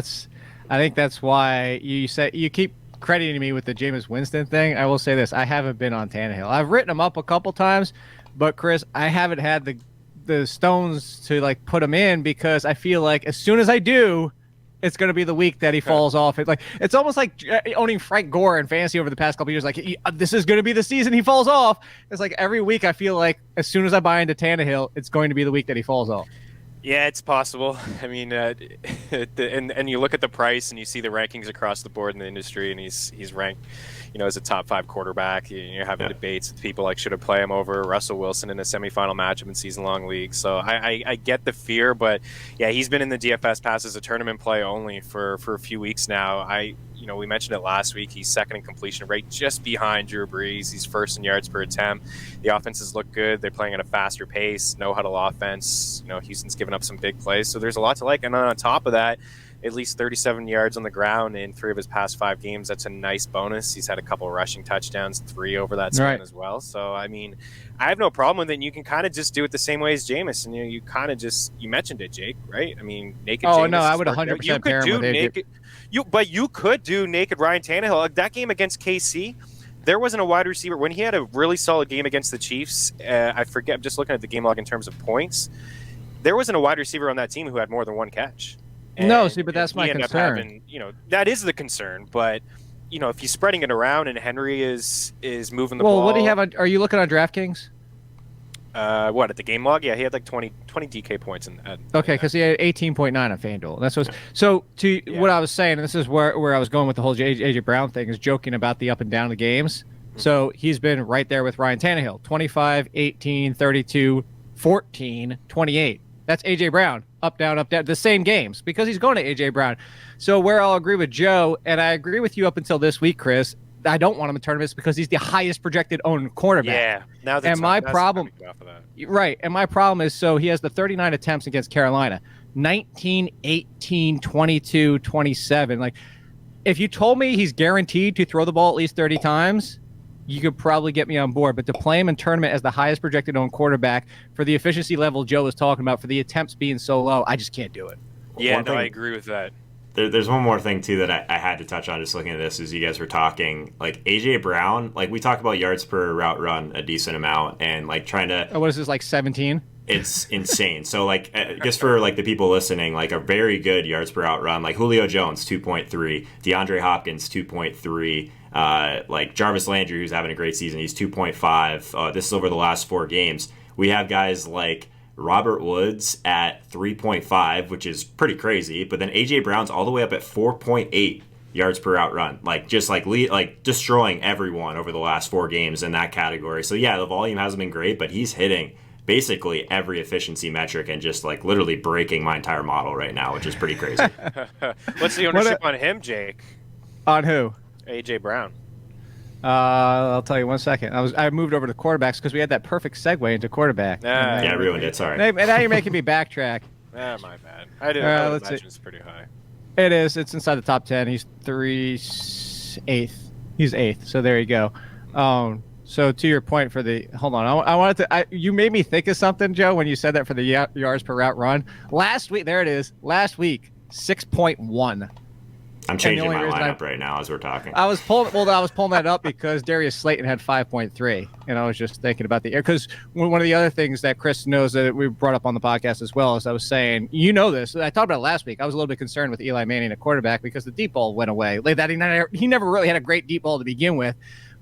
I think that's why you keep crediting me with the Jameis Winston thing. I will say this: I haven't been on Tannehill. I've written him up a couple times, but Chris, I haven't had the stones to like put him in because I feel like as soon as I do, it's going to be the week that he falls off. It's almost like owning Frank Gore in fantasy over the past couple years. This is going to be the season he falls off. It's like every week I feel like as soon as I buy into Tannehill, it's going to be the week that he falls off. Yeah, it's possible. I mean, and you look at the price and you see the rankings across the board in the industry, and he's ranked, as a top 5 quarterback. You're having debates with people like should have played him over Russell Wilson in a semifinal matchup in season-long league. So I get the fear, but yeah, he's been in the DFS pass as a tournament play only for a few weeks now. We mentioned it last week. He's second in completion rate, just behind Drew Brees. He's first in yards per attempt. The offenses look good. They're playing at a faster pace, no huddle offense. Houston's given up some big plays, so there's a lot to like. And on top of that, at least 37 yards on the ground in 3 of his past 5 games. That's a nice bonus. He's had a couple of rushing touchdowns, 3 over that span as well. So, I mean, I have no problem with it. And you can kind of just do it the same way as Jameis. And you kind of you mentioned it, Jake, right? I mean, naked Jameis. Oh, no, I would 100% pair him with naked. But you could do naked Ryan Tannehill. Like that game against KC, there wasn't a wide receiver. When he had a really solid game against the Chiefs, I forget, I'm just looking at the game log in terms of points, there wasn't a wide receiver on that team who had more than 1 catch. No, see, but that's my concern. That is the concern. But, if he's spreading it around and Henry is moving the ball. ball. What do you have on? Are you looking on DraftKings? At the game log? Yeah, he had like 20 DK points. Okay, because he had 18.9 on FanDuel. That's what I was saying, and this is where I was going with the whole AJ Brown thing, is joking about the up and down of the games. Mm-hmm. So he's been right there with Ryan Tannehill, 25, 18, 32, 14, 28. That's AJ Brown, up, down, the same games, because he's going to AJ Brown. So where I'll agree with Joe, and I agree with you up until this week, Chris, I don't want him in tournaments because he's the highest projected owned quarterback. Yeah. Now and my problem, right, and my problem is, so he has the 39 attempts against Carolina, 19, 18, 22, 27. Like, if you told me he's guaranteed to throw the ball at least 30 times, you could probably get me on board. But to play him in tournament as the highest projected owned quarterback for the efficiency level Joe was talking about, for the attempts being so low, I just can't do it. Yeah, I agree with that. There's one more thing, too, that I had to touch on just looking at this as you guys were talking. Like, A.J. Brown, like, we talk about yards per route run a decent amount and, like, trying to... What is this, like 17? It's insane. So, like, just for, like, the people listening, like, a very good yards per route run. Like, Julio Jones, 2.3. DeAndre Hopkins, 2.3. Like, Jarvis Landry, who's having a great season, he's 2.5. This is over the last 4 games. We have guys like Robert Woods at 3.5, which is pretty crazy. But then A.J. Brown's all the way up at 4.8 yards per route run. Like, just like destroying everyone over the last 4 games in that category. So, yeah, the volume hasn't been great, but he's hitting basically every efficiency metric and just like literally breaking my entire model right now, which is pretty crazy. What's the ownership on him, Jake? On who? AJ Brown. I'll tell you 1 second. I moved over to quarterbacks because we had that perfect segue into quarterback. Yeah, I ruined it. Sorry. And now you're making me backtrack. My bad. I imagine it's pretty high. It is. It's inside the top 10. He's 8th. He's 8th. So there you go. So to your point for the, hold on, I wanted to, you made me think of something, Joe, when you said that for the yards per route run. Last week, there it is. Last week, 6.1. I'm changing my lineup right now as we're talking. I was pulling that up because Darius Slayton had 5.3, and I was just thinking about the air, because one of the other things that Chris knows that we brought up on the podcast as well is I was saying, this, I talked about it last week. I was a little bit concerned with Eli Manning at quarterback because the deep ball went away. Like that, he never really had a great deep ball to begin with.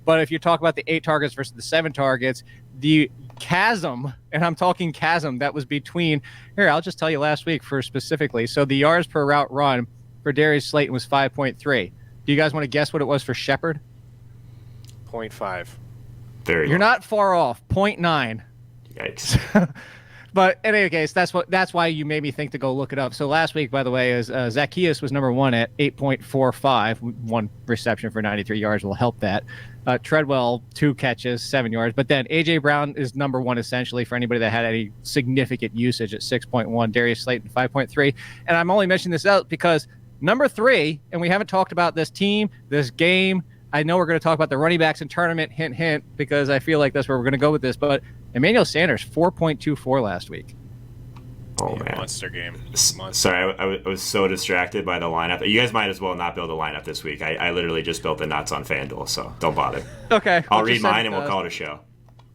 But if you talk about the 8 targets versus the 7 targets, the chasm, and I'm talking chasm, that was between, here, I'll just tell you last week for specifically. So the yards per route run for Darius Slayton was 5.3. Do you guys want to guess what it was for Shepard? 0.5. You're not far off. 0.9. Yikes. But in any case, that's why you made me think to go look it up. So last week, by the way, is Zacchaeus was number 1 at 8.45. 1 reception for 93 yards will help that. Treadwell, 2 catches, 7 yards. But then A.J. Brown is number 1 essentially for anybody that had any significant usage at 6.1. Darius Slayton, 5.3. And I'm only mentioning this out because number 3, and we haven't talked about this team, this game. I know we're going to talk about the running backs in tournament, hint, hint, because I feel like that's where we're going to go with this. But Emmanuel Sanders, 4.24 last week. Oh, man. Monster game. Sorry, I was so distracted by the lineup. You guys might as well not build a lineup this week. I literally just built the nuts on FanDuel, so don't bother. Okay. I'll read mine and we'll call it a show.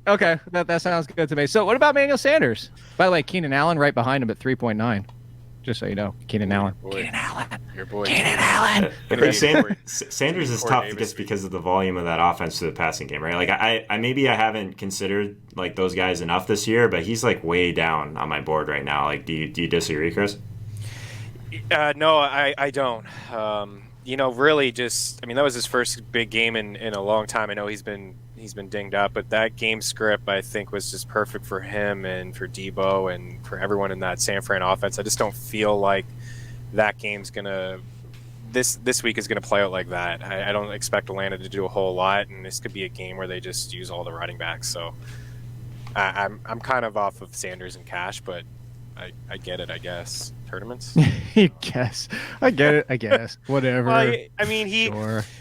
Okay, that sounds good to me. So what about Emmanuel Sanders? By the way, Keenan Allen right behind him at 3.9. Just so you know, Keenan Allen. Keenan Allen. Your boy Keenan Allen. Sanders is tough just because of the volume of that offense to the passing game, right? Like I haven't considered like those guys enough this year, but he's like way down on my board right now. Like, do you disagree, Chris? No, I don't. Really just, I mean, that was his first big game in a long time. I know he's been dinged up, but that game script I think was just perfect for him and for Debo and for everyone in that San Fran offense. I just don't feel like that game's gonna this week is gonna play out like that. I don't expect Atlanta to do a whole lot, and this could be a game where they just use all the running backs. So I'm kind of off of Sanders and Cash, but I get it, I guess. Tournaments? I guess. I get it, I guess. Whatever. Well, I mean,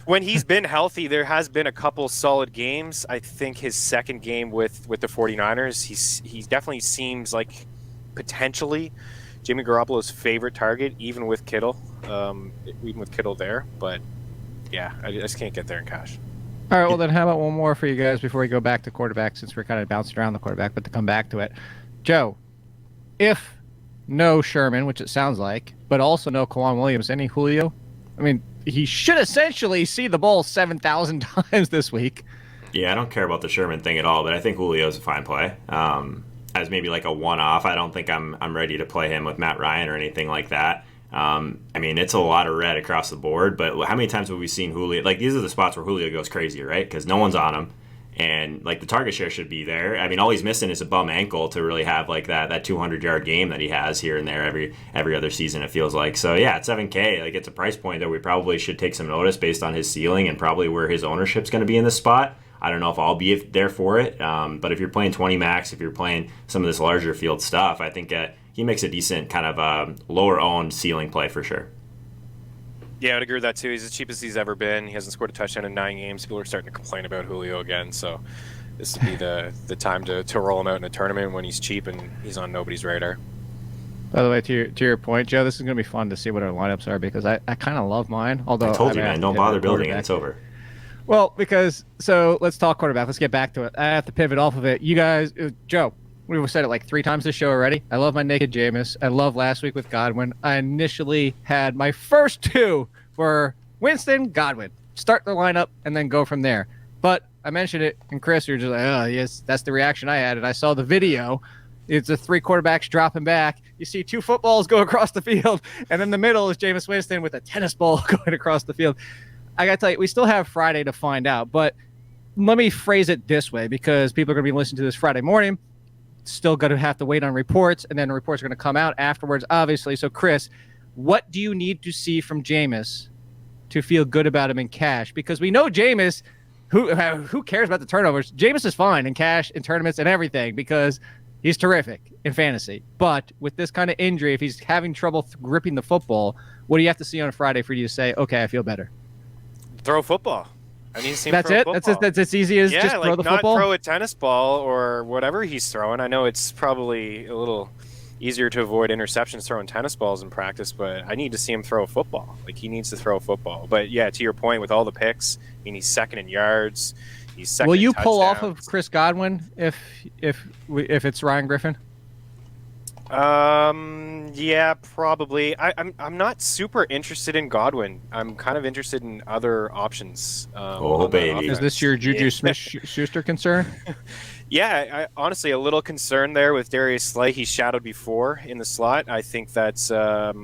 when he's been healthy, there has been a couple solid games. I think his second game with the 49ers, he definitely seems like potentially Jimmy Garoppolo's favorite target, even with Kittle there. But yeah, I just can't get there in Cash. All right, well then how about one more for you guys before we go back to quarterback, since we're kind of bouncing around the quarterback, but to come back to it. Joe, if no Sherman, which it sounds like, but also no Kwan Williams, any Julio? I mean, he should essentially see the ball 7,000 times this week. Yeah, I don't care about the Sherman thing at all, but I think Julio's a fine play. As maybe like a one-off. I don't think I'm ready to play him with Matt Ryan or anything like that. I mean, it's a lot of red across the board, but how many times have we seen Julio? Like, these are the spots where Julio goes crazy, right? Because no one's on him. And, like, the target share should be there. I mean, all he's missing is a bum ankle to really have, like, that 200-yard game that he has here and there every other season, it feels like. So, yeah, at $7K, like, it's a price point that we probably should take some notice based on his ceiling and probably where his ownership's going to be in this spot. I don't know if I'll be there for it, but if you're playing 20 max, if you're playing some of this larger field stuff, I think he makes a decent kind of lower-owned ceiling play for sure. Yeah, I'd agree with that too. He's as cheap as he's ever been. He hasn't scored a touchdown in 9 games. People are starting to complain about Julio again, so this would be the time to roll him out in a tournament when he's cheap and he's on nobody's radar. By the way, to your point, Joe, this is going to be fun to see what our lineups are because I kind of love mine. Although I told you, man, don't bother building it. It's over. Well, so let's talk quarterback. Let's get back to it. I have to pivot off of it. You guys, Joe, we've said it like 3 times this show already. I love my naked Jameis. I love last week with Godwin. I initially had my first 2 for Winston, Godwin. Start the lineup and then go from there. But I mentioned it, and Chris, you're just like, oh, yes, that's the reaction I had. And I saw the video. It's the 3 quarterbacks dropping back. You see 2 footballs go across the field, and in the middle is Jameis Winston with a tennis ball going across the field. I got to tell you, we still have Friday to find out, but let me phrase it this way because people are going to be listening to this Friday morning. Still going to have to wait on reports, and then the reports are going to come out afterwards, obviously. So, Chris, what do you need to see from Jameis to feel good about him in cash? Because we know Jameis, who cares about the turnovers? Jameis is fine in cash, in tournaments, and everything because he's terrific in fantasy. But with this kind of injury, if he's having trouble gripping the football, what do you have to see on Friday for you to say, okay, I feel better? Throw football. I need to see him That's throw it? football. That's as easy as just throw the football? Not throw a tennis ball or whatever he's throwing. I know it's probably a little easier to avoid interceptions throwing tennis balls in practice, but I need to see him throw a football. Like, he needs to throw a football. But, yeah, to your point, with all the picks, I mean, he's second in yards. He's second Will in you touchdowns. pull off of Chris Godwin if it's Ryan Griffin? Yeah, probably. I'm not super interested in Godwin. I'm kind of interested in other options. Baby. Is this your Juju Smith-Schuster concern? Yeah, honestly, a little concerned there with Darius Slay. He's shadowed before in the slot. I think that's a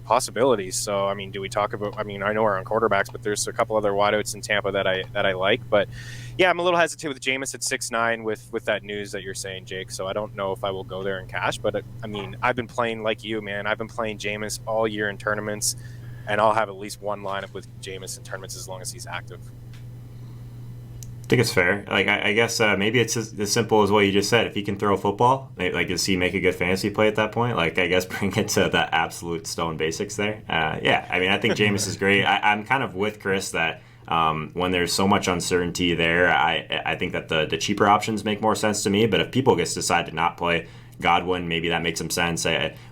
possibility. So, I mean, do we talk about? I mean, I know we're on quarterbacks, but there's a couple other wideouts in Tampa that I like. But yeah, I'm a little hesitant with Jameis at 6'9" with that news that you're saying, Jake. So I don't know if I will go there in cash. But I mean, I've been playing like you, man. I've been playing Jameis all year in tournaments, and I'll have at least one lineup with Jameis in tournaments as long as he's active. I think it's fair. Like, I guess maybe it's as simple as what you just said. If he can throw a football, like, does he make a good fantasy play at that point? Like, I guess bring it to the absolute stone basics there. Yeah, I mean, I think Jameis is great. I'm kind of with Chris that when there's so much uncertainty there, I think that the cheaper options make more sense to me. But if people just decide to not play Godwin, maybe that makes some sense.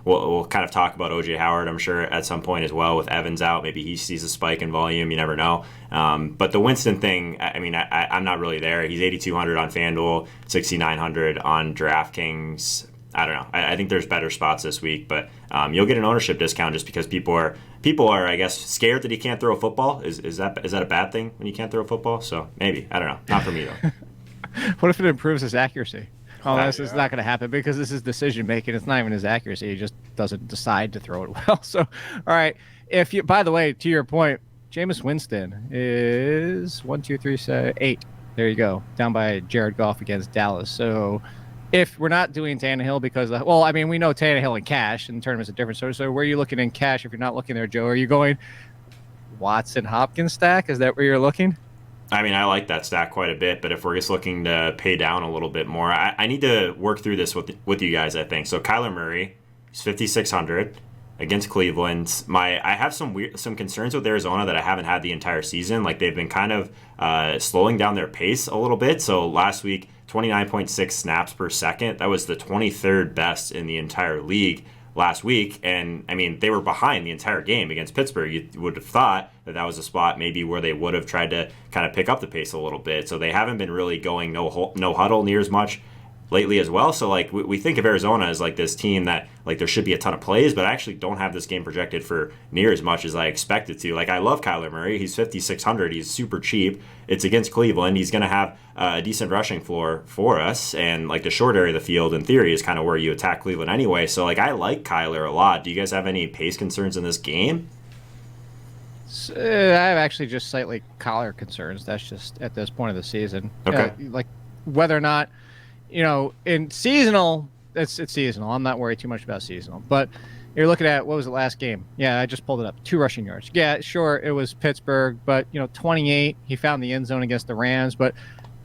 We'll kind of talk about O.J. Howard, I'm sure, at some point as well with Evans out. Maybe he sees a spike in volume. You never know. But the Winston thing, I mean, I'm not really there. He's 8,200 on FanDuel, 6,900 on DraftKings. I don't know. I think there's better spots this week, but you'll get an ownership discount just because people are, I guess, scared that he can't throw a football. Is that a bad thing when you can't throw a football? So maybe. I don't know. Not for me, though. What if it improves his accuracy? This is not going to happen because this is decision making. It's not even his accuracy. He just doesn't decide to throw it well. So, all right. By the way, to your point, Jameis Winston is 8. There you go. Down by Jared Goff against Dallas. So if we're not doing Tannehill because, we know Tannehill and cash and tournaments are different. So where are you looking in cash if you're not looking there, Joe? Are you going Watson Hopkins stack? Is that where you're looking? I mean, I like that stack quite a bit, but if we're just looking to pay down a little bit more, I need to work through this with you guys, I think. So Kyler Murray, he's 5,600 against Cleveland. I have some concerns with Arizona that I haven't had the entire season. Like, they've been kind of slowing down their pace a little bit. So last week, 29.6 snaps per second. That was the 23rd best in the entire league last week, and I mean, they were behind the entire game against Pittsburgh. You would have thought that was a spot maybe where they would have tried to kind of pick up the pace a little bit. So they haven't been really going no huddle near as much lately as well. So like we think of Arizona as like this team that like there should be a ton of plays, but I actually don't have this game projected for near as much as I expected to. Like, I love Kyler Murray. He's 5,600. He's super cheap. It's against Cleveland. He's going to have a decent rushing floor for us, and like the short area of the field in theory is kind of where you attack Cleveland anyway. So like I like Kyler a lot. Do you guys have any pace concerns in this game? I have actually just slightly Kyler concerns. That's just at this point of the season. Okay. Like whether or not, in seasonal, it's seasonal. I'm not worried too much about seasonal. But you're looking at, what was the last game? Yeah, I just pulled it up. 2 rushing yards. Yeah, sure, it was Pittsburgh, but 28. He found the end zone against the Rams, but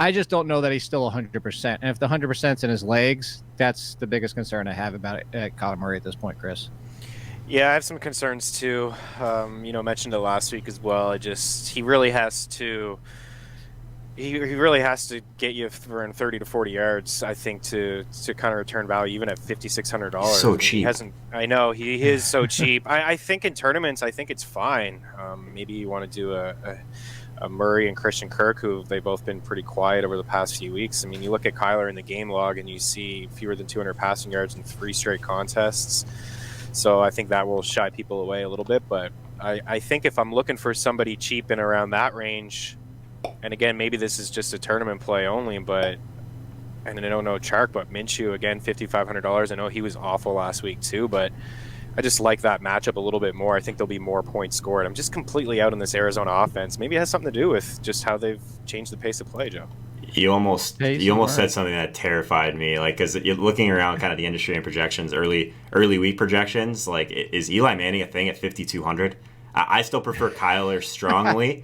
I just don't know that he's still 100%. And if the 100%'s in his legs, that's the biggest concern I have about Kyler Murray at this point, Chris. Yeah, I have some concerns too. Mentioned it last week as well. He really has to. He really has to get you for 30 to 40 yards, I think, to kind of return value, even at $5,600. So cheap. He hasn't. I know he is so cheap. I think in tournaments, I think it's fine. Maybe you want to do a Murray and Christian Kirk, who they've both been pretty quiet over the past few weeks. I mean, you look at Kyler in the game log, and you see fewer than 200 passing yards in 3 straight contests. So I think that will shy people away a little bit. But I think if I'm looking for somebody cheap in around that range. And again, maybe this is just a tournament play only, and I don't know Chark, but Minshew, again, $5,500. I know he was awful last week too, but I just like that matchup a little bit more. I think there'll be more points scored. I'm just completely out on this Arizona offense. Maybe it has something to do with just how they've changed the pace of play, Joe. You almost said something that terrified me, like, because you're looking around kind of the industry and projections, early week projections. Like, is Eli Manning a thing at 5,200? I still prefer Kyler strongly.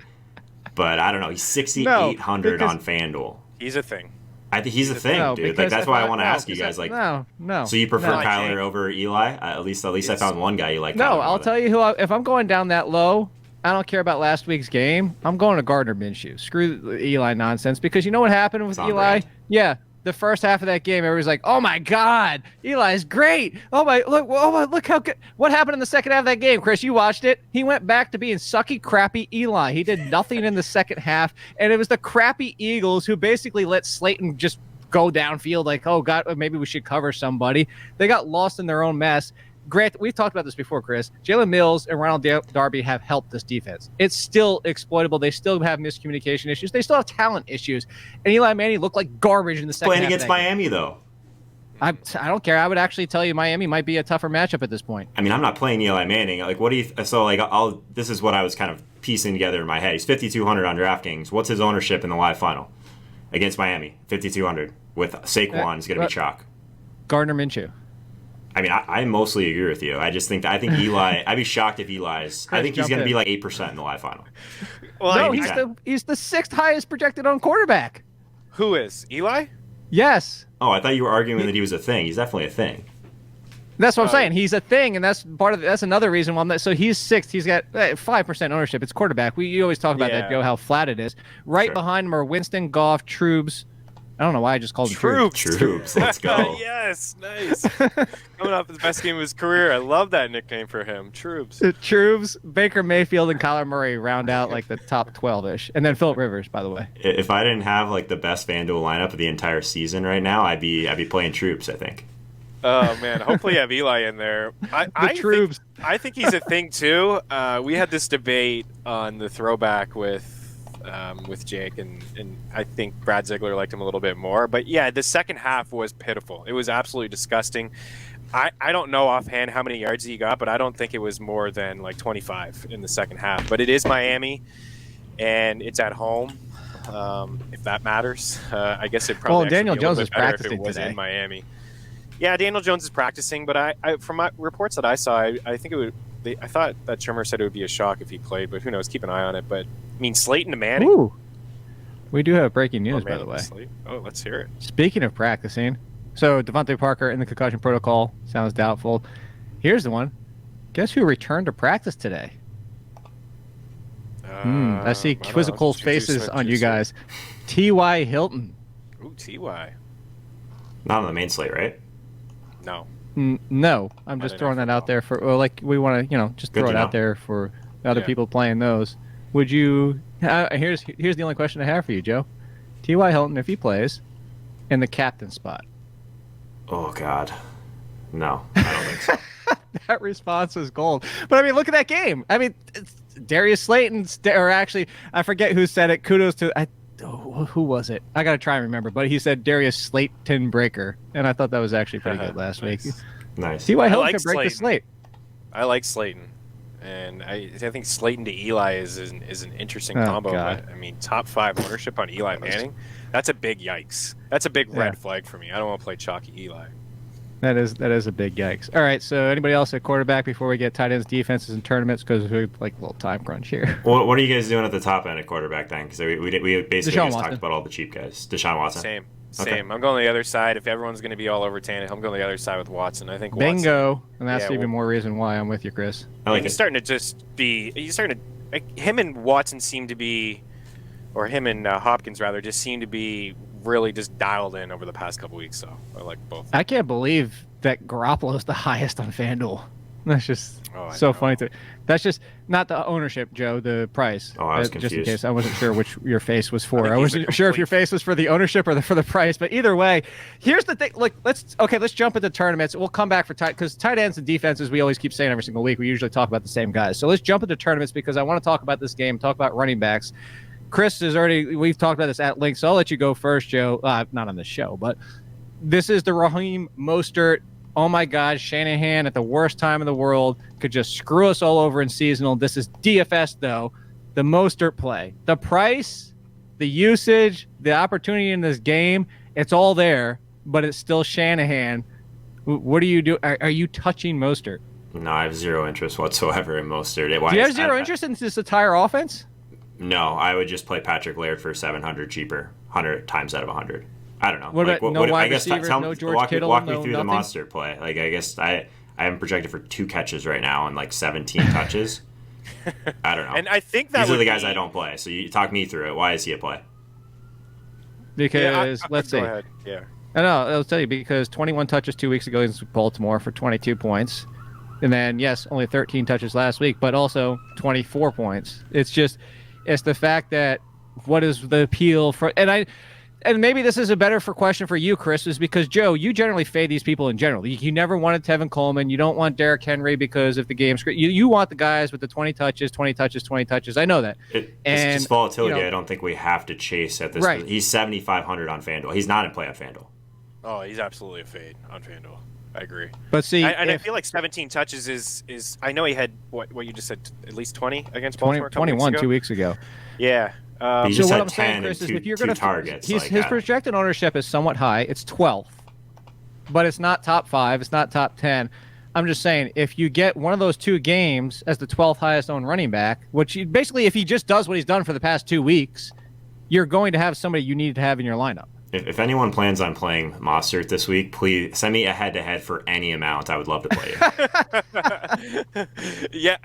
But I don't know. He's 6,800 on FanDuel. He's a thing. I think he's a thing, dude. Like, that's why I want to ask you guys. Like, no. So you prefer Kyler over Eli? At least I found one guy you like. No, I'll tell you who. If I'm going down that low, I don't care about last week's game. I'm going to Gardner Minshew. Screw the Eli nonsense, because you know what happened with Eli? Brand. Yeah. The first half of that game, everybody's like, "Oh my God, Eli's great! Look how good!" What happened in the second half of that game, Chris? You watched it. He went back to being sucky, crappy Eli. He did nothing in the second half, and it was the crappy Eagles who basically let Slayton just go downfield. Like, oh God, maybe we should cover somebody. They got lost in their own mess. Grant, we've talked about this before, Chris. Jalen Mills and Ronald Darby have helped this defense. It's still exploitable. They still have miscommunication issues. They still have talent issues. And Eli Manning looked like garbage in the second half. Playing against Miami, though. I don't care. I would actually tell you Miami might be a tougher matchup at this point. I mean, I'm not playing Eli Manning. Like, what do you? So, like, this is what I was kind of piecing together in my head. He's 5,200 on DraftKings. What's his ownership in the live final against Miami? 5,200 with Saquon is going to be chalk. Gardner Minshew. I mean, I mostly agree with you. I think Eli. I'd be shocked if Eli's. I think he's going to be like 8% in the live final. Well, no, he's the 6th highest projected on quarterback. Who is Eli? Yes. Oh, I thought you were arguing that he was a thing. He's definitely a thing. That's what I'm saying. He's a thing, and that's that's another reason why so he's 6th. He's got 5% ownership. It's quarterback. You always talk about that, Joe, how flat it is. Right behind him are Winston, Goff, Trubes. I don't know why I just called him Troops. Let's go. Yes, nice. Coming off the best game of his career. I love that nickname for him. Troops. Troops, Baker Mayfield, and Kyler Murray round out like the top 12-ish. And then Phillip Rivers, by the way. If I didn't have like the best FanDuel lineup of the entire season right now, I'd be playing Troops, I think. Oh man, hopefully you have Eli in there. I troops. I think he's a thing too. We had this debate on the throwback with Jake, and I think Brad Ziegler liked him a little bit more. But yeah, the second half was pitiful. It was absolutely disgusting. I don't know offhand how many yards he got, but I don't think it was more than like 25 in the second half. But it is Miami, and it's at home. If that matters, I guess it probably. Well, Daniel be a Jones little is bit better if practicing it was today in Miami. Yeah, Daniel Jones is practicing, but I from my reports that I saw, I think it would. I thought that Trimmer said it would be a shock if he played, but who knows? Keep an eye on it. But I mean, Slayton to Manning. Ooh. We do have breaking news, by the way. Oh, let's hear it. Speaking of practicing, so Devontae Parker in the concussion protocol sounds doubtful. Here's the one. Guess who returned to practice today? I see quizzical faces on you guys. T.Y. Hilton. Ooh, T.Y. Not on the main slate, right? No. No, I'm just throwing that out there for, well, like, we want to, just throw it out there for other people playing those. Would you, here's the only question I have for you, Joe. T.Y. Hilton, if he plays, in the captain spot. Oh, God. No, I don't think so. That response was gold. But, I mean, look at that game. I mean, Darius Slayton, or actually, I forget who said it. Kudos to, who was it? I got to try and remember. But he said Darius Slayton breaker. And I thought that was actually pretty good last week. Nice. T.Y. Hilton can break the slate. I like Slayton. And I think Slayton to Eli is an interesting combo. God. But, I mean, top 5 ownership on Eli Manning, that's a big yikes. That's a big red flag for me. I don't want to play chalky Eli. That is a big yikes. All right, so anybody else at quarterback before we get tight ends, defenses, and tournaments, because we're like a little time crunch here. What are you guys doing at the top end at quarterback then? Because we basically just talked about all the cheap guys. Deshaun Watson. Same. Okay. I'm going the other side. If everyone's going to be all over Tannehill, I'm going the other side with Watson. I think Bingo, and that's even more reason why I'm with you, Chris. I like he's starting to him and Watson seem to be, or him and Hopkins rather, just seem to be really just dialed in over the past couple weeks. So I like both. I can't believe that Garoppolo is the highest on FanDuel. That's just so funny. That's just not the ownership, Joe, the price. Oh, I was confused. Just in case. I wasn't sure which your face was for. I wasn't sure if your face was for the ownership or for the price. But either way, here's the thing. Look, let's jump into tournaments. We'll come back for because tight ends and defenses, we always keep saying every single week. We usually talk about the same guys. So let's jump into tournaments because I want to talk about this game, talk about running backs. Chris we've talked about this at length, so I'll let you go first, Joe. Not on the show, but this is the Raheem Mostert. Oh my God, Shanahan at the worst time in the world could just screw us all over in seasonal. This is DFS though. The Mostert play, the price, the usage, the opportunity in this game, it's all there, but it's still Shanahan. What do you do? Are you touching Mostert? No, I have zero interest whatsoever in Mostert. Do you have zero interest in this entire offense? No, I would just play Patrick Laird for 700 cheaper, 100 times out of 100. I don't know. What about no wide receivers, no George Kittle, walk me no through nothing? the Mostert play. Like, I guess I am projected for 2 catches right now and like 17 touches. I don't know. And I think that these are the guys I don't play. So you talk me through it. Why is he a play? Because let's see. Go ahead. Yeah. I know. I'll tell you because 21 touches 2 weeks ago against Baltimore for 22 points, and then yes, only 13 touches last week, but also 24 points. It's the fact that what is the appeal for and maybe this is a better question for you, Chris, is because, Joe, you generally fade these people in general. You never wanted Tevin Coleman. You don't want Derrick Henry because if the game's great. You want the guys with the 20 touches. I know that. It's just volatility. I don't think we have to chase at this. Right. He's 7,500 on FanDuel. He's not in play on FanDuel. Oh, he's absolutely a fade on FanDuel. I agree. But see, I feel like 17 touches is. I know he had what you just said, at least 20 against Baltimore. 21 2 weeks ago. Yeah. He just had what I'm 10 saying, Chris, and is if you're two going targets. His projected ownership is somewhat high. It's 12th, but it's not top 5. It's not top 10. I'm just saying, if you get one of those 2 games as the 12th highest owned running back, basically, if he just does what he's done for the past 2 weeks, you're going to have somebody you need to have in your lineup. If anyone plans on playing Mostert this week, please send me a head-to-head for any amount. I would love to play you. Yeah.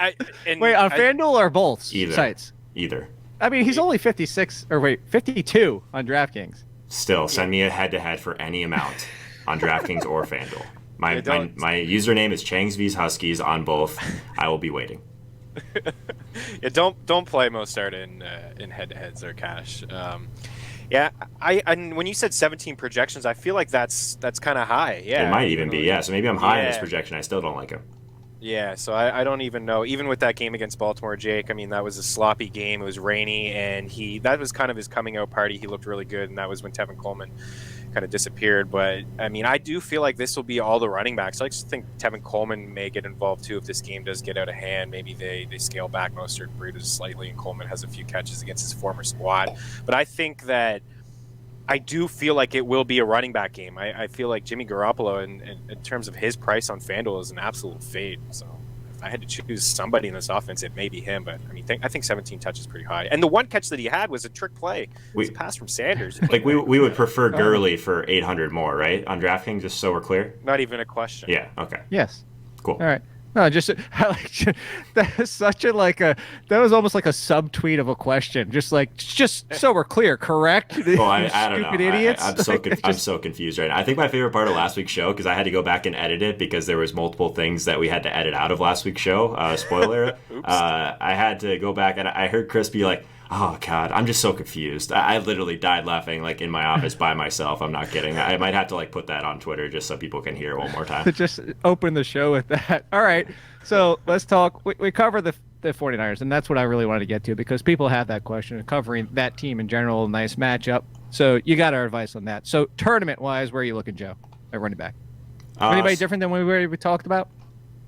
Wait, on FanDuel or both sites? Either. I mean, he's only 52 on DraftKings. Still, send me a head-to-head for any amount on DraftKings or FanDuel. My username is Changs vs Huskies on both. I will be waiting. Yeah, don't play Mostert in head-to-heads or cash. Yeah, and when you said 17 projections, I feel like that's kind of high. Yeah, It might even be, yeah. So maybe I'm high in this projection. I still don't like him. Yeah, so I don't even know. Even with that game against Baltimore, Jake, I mean, that was a sloppy game. It was rainy, and that was kind of his coming out party. He looked really good, and that was when Tevin Coleman kind of disappeared. But, I mean, I do feel like this will be all the running backs. I just think Tevin Coleman may get involved, too, if this game does get out of hand. Maybe they scale back Mostert and Breida slightly, and Coleman has a few catches against his former squad. But I think that I do feel like it will be a running back game. I feel like Jimmy Garoppolo, in terms of his price on FanDuel, is an absolute fade. So if I had to choose somebody in this offense, it may be him. But I mean, I think 17 touches is pretty high. And the one catch that he had was a trick play. It was a pass from Sanders. Like we would prefer Gurley for 800 more, right? On DraftKings, just so we're clear. Not even a question. Yeah. Okay. Yes. Cool. All right. No, just that is such a that was almost like a subtweet of a question. Just so we're clear, correct? Oh, I don't know. Stupid idiots. I'm so confused right now. I think my favorite part of last week's show, because I had to go back and edit it because there was multiple things that we had to edit out of last week's show. Spoiler. I had to go back and I heard Kris be like, "Oh God, I'm just so confused." I literally died laughing like in my office by myself. I'm not kidding. I might have to like put that on Twitter just so people can hear it one more time. Just open the show with that. All right. So let's talk. We cover the 49ers, and that's what I really wanted to get to because people have that question. Covering that team in general, nice matchup. So you got our advice on that. So tournament-wise, where are you looking, Joe, at running back? Anybody different than we talked about?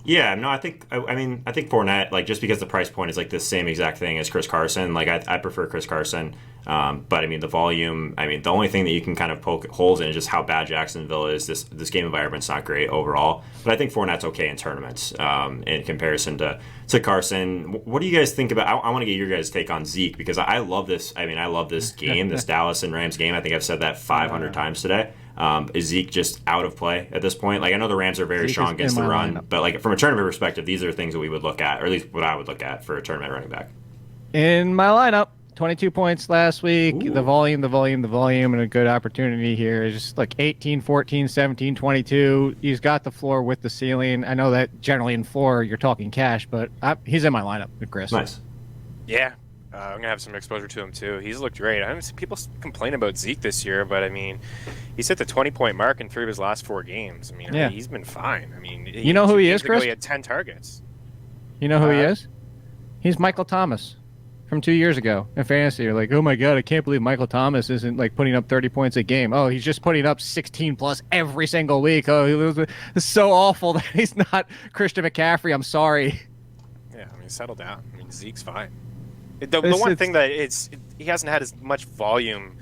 Yeah, no, I think Fournette, like, just because the price point is like the same exact thing as Kris Carson, like I prefer Kris Carson. But I mean the volume, I mean the only thing that you can kind of poke holes in is just how bad Jacksonville is. This game environment's not great overall. But I think Fournette's okay in tournaments in comparison to Carson. What do you guys think about? I want to get your guys' take on Zeke because I love this. I mean I love this game, this Dallas and Rams game. I think I've said that 500 times today. Is Zeke just out of play at this point? Like I know the Rams are very strong against the run, but like from a tournament perspective, these are things that we would look at, or at least what I would look at for a tournament running back. In my lineup, 22 points last week. Ooh. The volume, and a good opportunity here is just like 18, 14, 17, 22. He's got the floor with the ceiling. I know that generally in floor you're talking cash, but he's in my lineup with Kris. Nice. Yeah. I'm going to have some exposure to him, too. He's looked great. I haven't seen people complain about Zeke this year, but, I mean, he's hit the 20-point mark in 3 of his last 4 games. I mean, he's been fine. I mean, you know who he is, Kris? He had 10 targets. You know who he is? He's Michael Thomas from 2 years ago in fantasy. You're like, oh, my God, I can't believe Michael Thomas isn't, like, putting up 30 points a game. Oh, he's just putting up 16-plus every single week. Oh, it's so awful that he's not Christian McCaffrey. I'm sorry. Yeah, I mean, settle down. I mean, Zeke's fine. The one thing that he hasn't had as much volume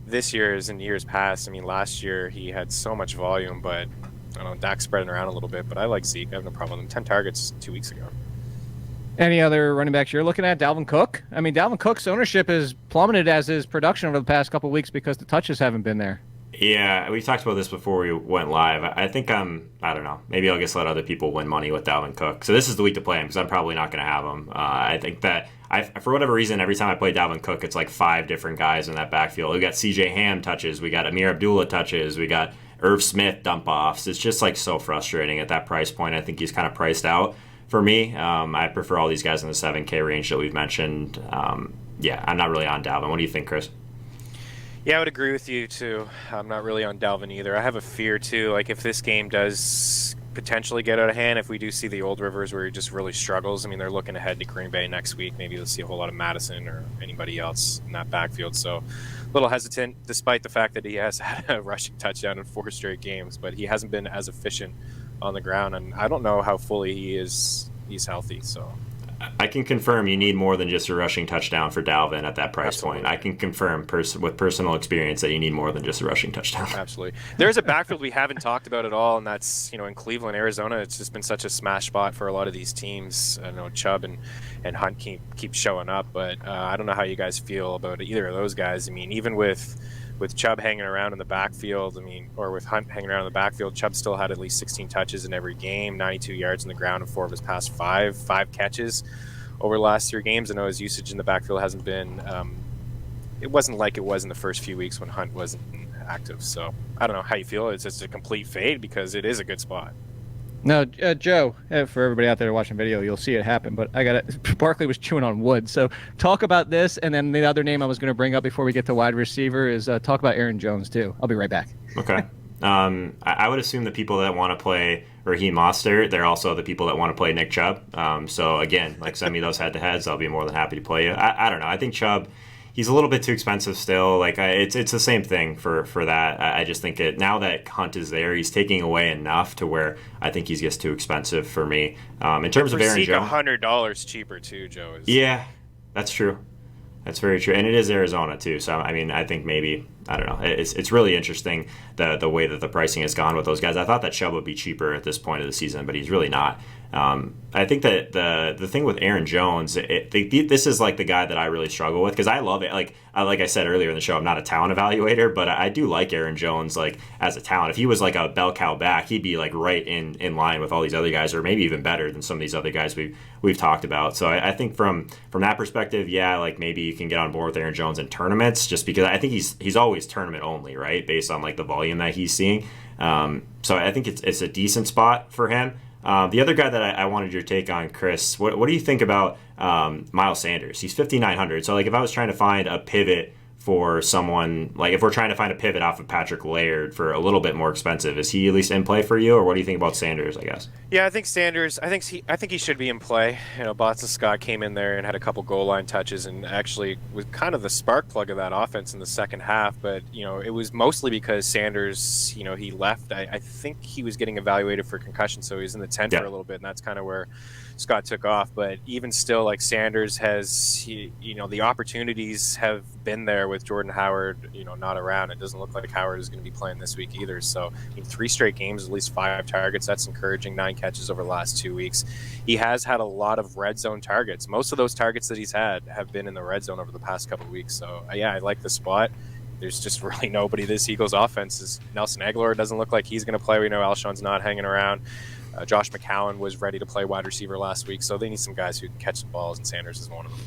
this year as in years past. I mean, last year he had so much volume, but I don't know, Dak's spreading around a little bit. But I like Zeke. I have no problem with him. 10 targets 2 weeks ago. Any other running backs you're looking at? Dalvin Cook? I mean, Dalvin Cook's ownership has plummeted as his production over the past couple of weeks because the touches haven't been there. Yeah, we talked about this before we went live. I think I don't know. Maybe I'll just let other people win money with Dalvin Cook. So this is the week to play him because I'm probably not going to have him. I think that for whatever reason, every time I play Dalvin Cook, it's like 5 different guys in that backfield. We got C.J. Ham touches. We got Amir Abdullah touches. We got Irv Smith dump offs. It's just like so frustrating at that price point. I think he's kind of priced out for me. I prefer all these guys in the 7K range that we've mentioned. Yeah, I'm not really on Dalvin. What do you think, Kris? Yeah, I would agree with you, too. I'm not really on Dalvin either. I have a fear, too. Like, if this game does potentially get out of hand, if we do see the old Rivers where he just really struggles, I mean, they're looking ahead to Green Bay next week. Maybe they'll see a whole lot of Madison or anybody else in that backfield. So, a little hesitant, despite the fact that he has had a rushing touchdown in 4 straight games. But he hasn't been as efficient on the ground. And I don't know how fully he's healthy, so... I can confirm you need more than just a rushing touchdown for Dalvin at that price point. I can confirm with personal experience that you need more than just a rushing touchdown. Absolutely. There's a backfield we haven't talked about at all, and that's, in Cleveland, Arizona. It's just been such a smash spot for a lot of these teams. I know Chubb and Hunt keep showing up, but I don't know how you guys feel about either of those guys. I mean, even with Chubb hanging around in the backfield, or with Hunt hanging around in the backfield, Chubb still had at least 16 touches in every game, 92 yards in the ground in 4 of his past 5 catches over the last 3 games. I know his usage in the backfield hasn't been it wasn't like it was in the first few weeks when Hunt wasn't active. So I don't know how you feel. It's just a complete fade because it is a good spot. No, Joe, for everybody out there watching video, you'll see it happen, but I got it. Barkley was chewing on wood. So talk about this, and then the other name I was going to bring up before we get to wide receiver is talk about Aaron Jones, too. I'll be right back. Okay. I would assume the people that want to play Raheem Mostert, they're also the people that want to play Nick Chubb. So, again, like send me those head-to-heads. I'll be more than happy to play you. I don't know. I think Chubb, he's a little bit too expensive still. Like it's the same thing for that. I just think now that Hunt is there, he's taking away enough to where I think he's just too expensive for me. In terms of Aaron Jones, $100 cheaper too, Joe. Yeah, that's true. That's very true, and it is Arizona too. So I mean, I think maybe I don't know. It's really interesting the way that the pricing has gone with those guys. I thought that Chubb would be cheaper at this point of the season, but he's really not. I think that the thing with Aaron Jones, this is like the guy that I really struggle with because I love it. Like I said earlier in the show, I'm not a talent evaluator, but I do like Aaron Jones like as a talent. If he was like a bell cow back, he'd be like right in line with all these other guys, or maybe even better than some of these other guys we've talked about. So I think from that perspective, yeah, like maybe you can get on board with Aaron Jones in tournaments, just because I think he's always tournament only, right, based on like the volume that he's seeing. So I think it's a decent spot for him. The other guy that I wanted your take on, Chris, what do you think about Miles Sanders? He's 5,900. So like if I was trying to find a pivot for someone, like if we're trying to find a pivot off of Patrick Laird for a little bit more expensive, is he at least in play for you, or what do you think about Sanders, I guess? Yeah, I think Sanders, I think he should be in play. You know, Boston Scott came in there and had a couple goal line touches and actually was kind of the spark plug of that offense in the second half. But, you know, it was mostly because Sanders, you know, he left. I think he was getting evaluated for concussion, so he was in the tent for a little bit, and that's kind of where Scott took off. But even still, like Sanders the opportunities have been there with Jordan Howard, you know, not around. It doesn't look like Howard is going to be playing this week either. So, I mean, 3 straight games, at least 5 targets. That's encouraging. 9 catches over the last 2 weeks. He has had a lot of red zone targets. Most of those targets that he's had have been in the red zone over the past couple of weeks. So, yeah, I like the spot. There's just really nobody. This Eagles offense is Nelson Aguilar doesn't look like he's going to play. We know Alshon's not hanging around. Josh McCown was ready to play wide receiver last week, so they need some guys who can catch the balls, and Sanders is one of them.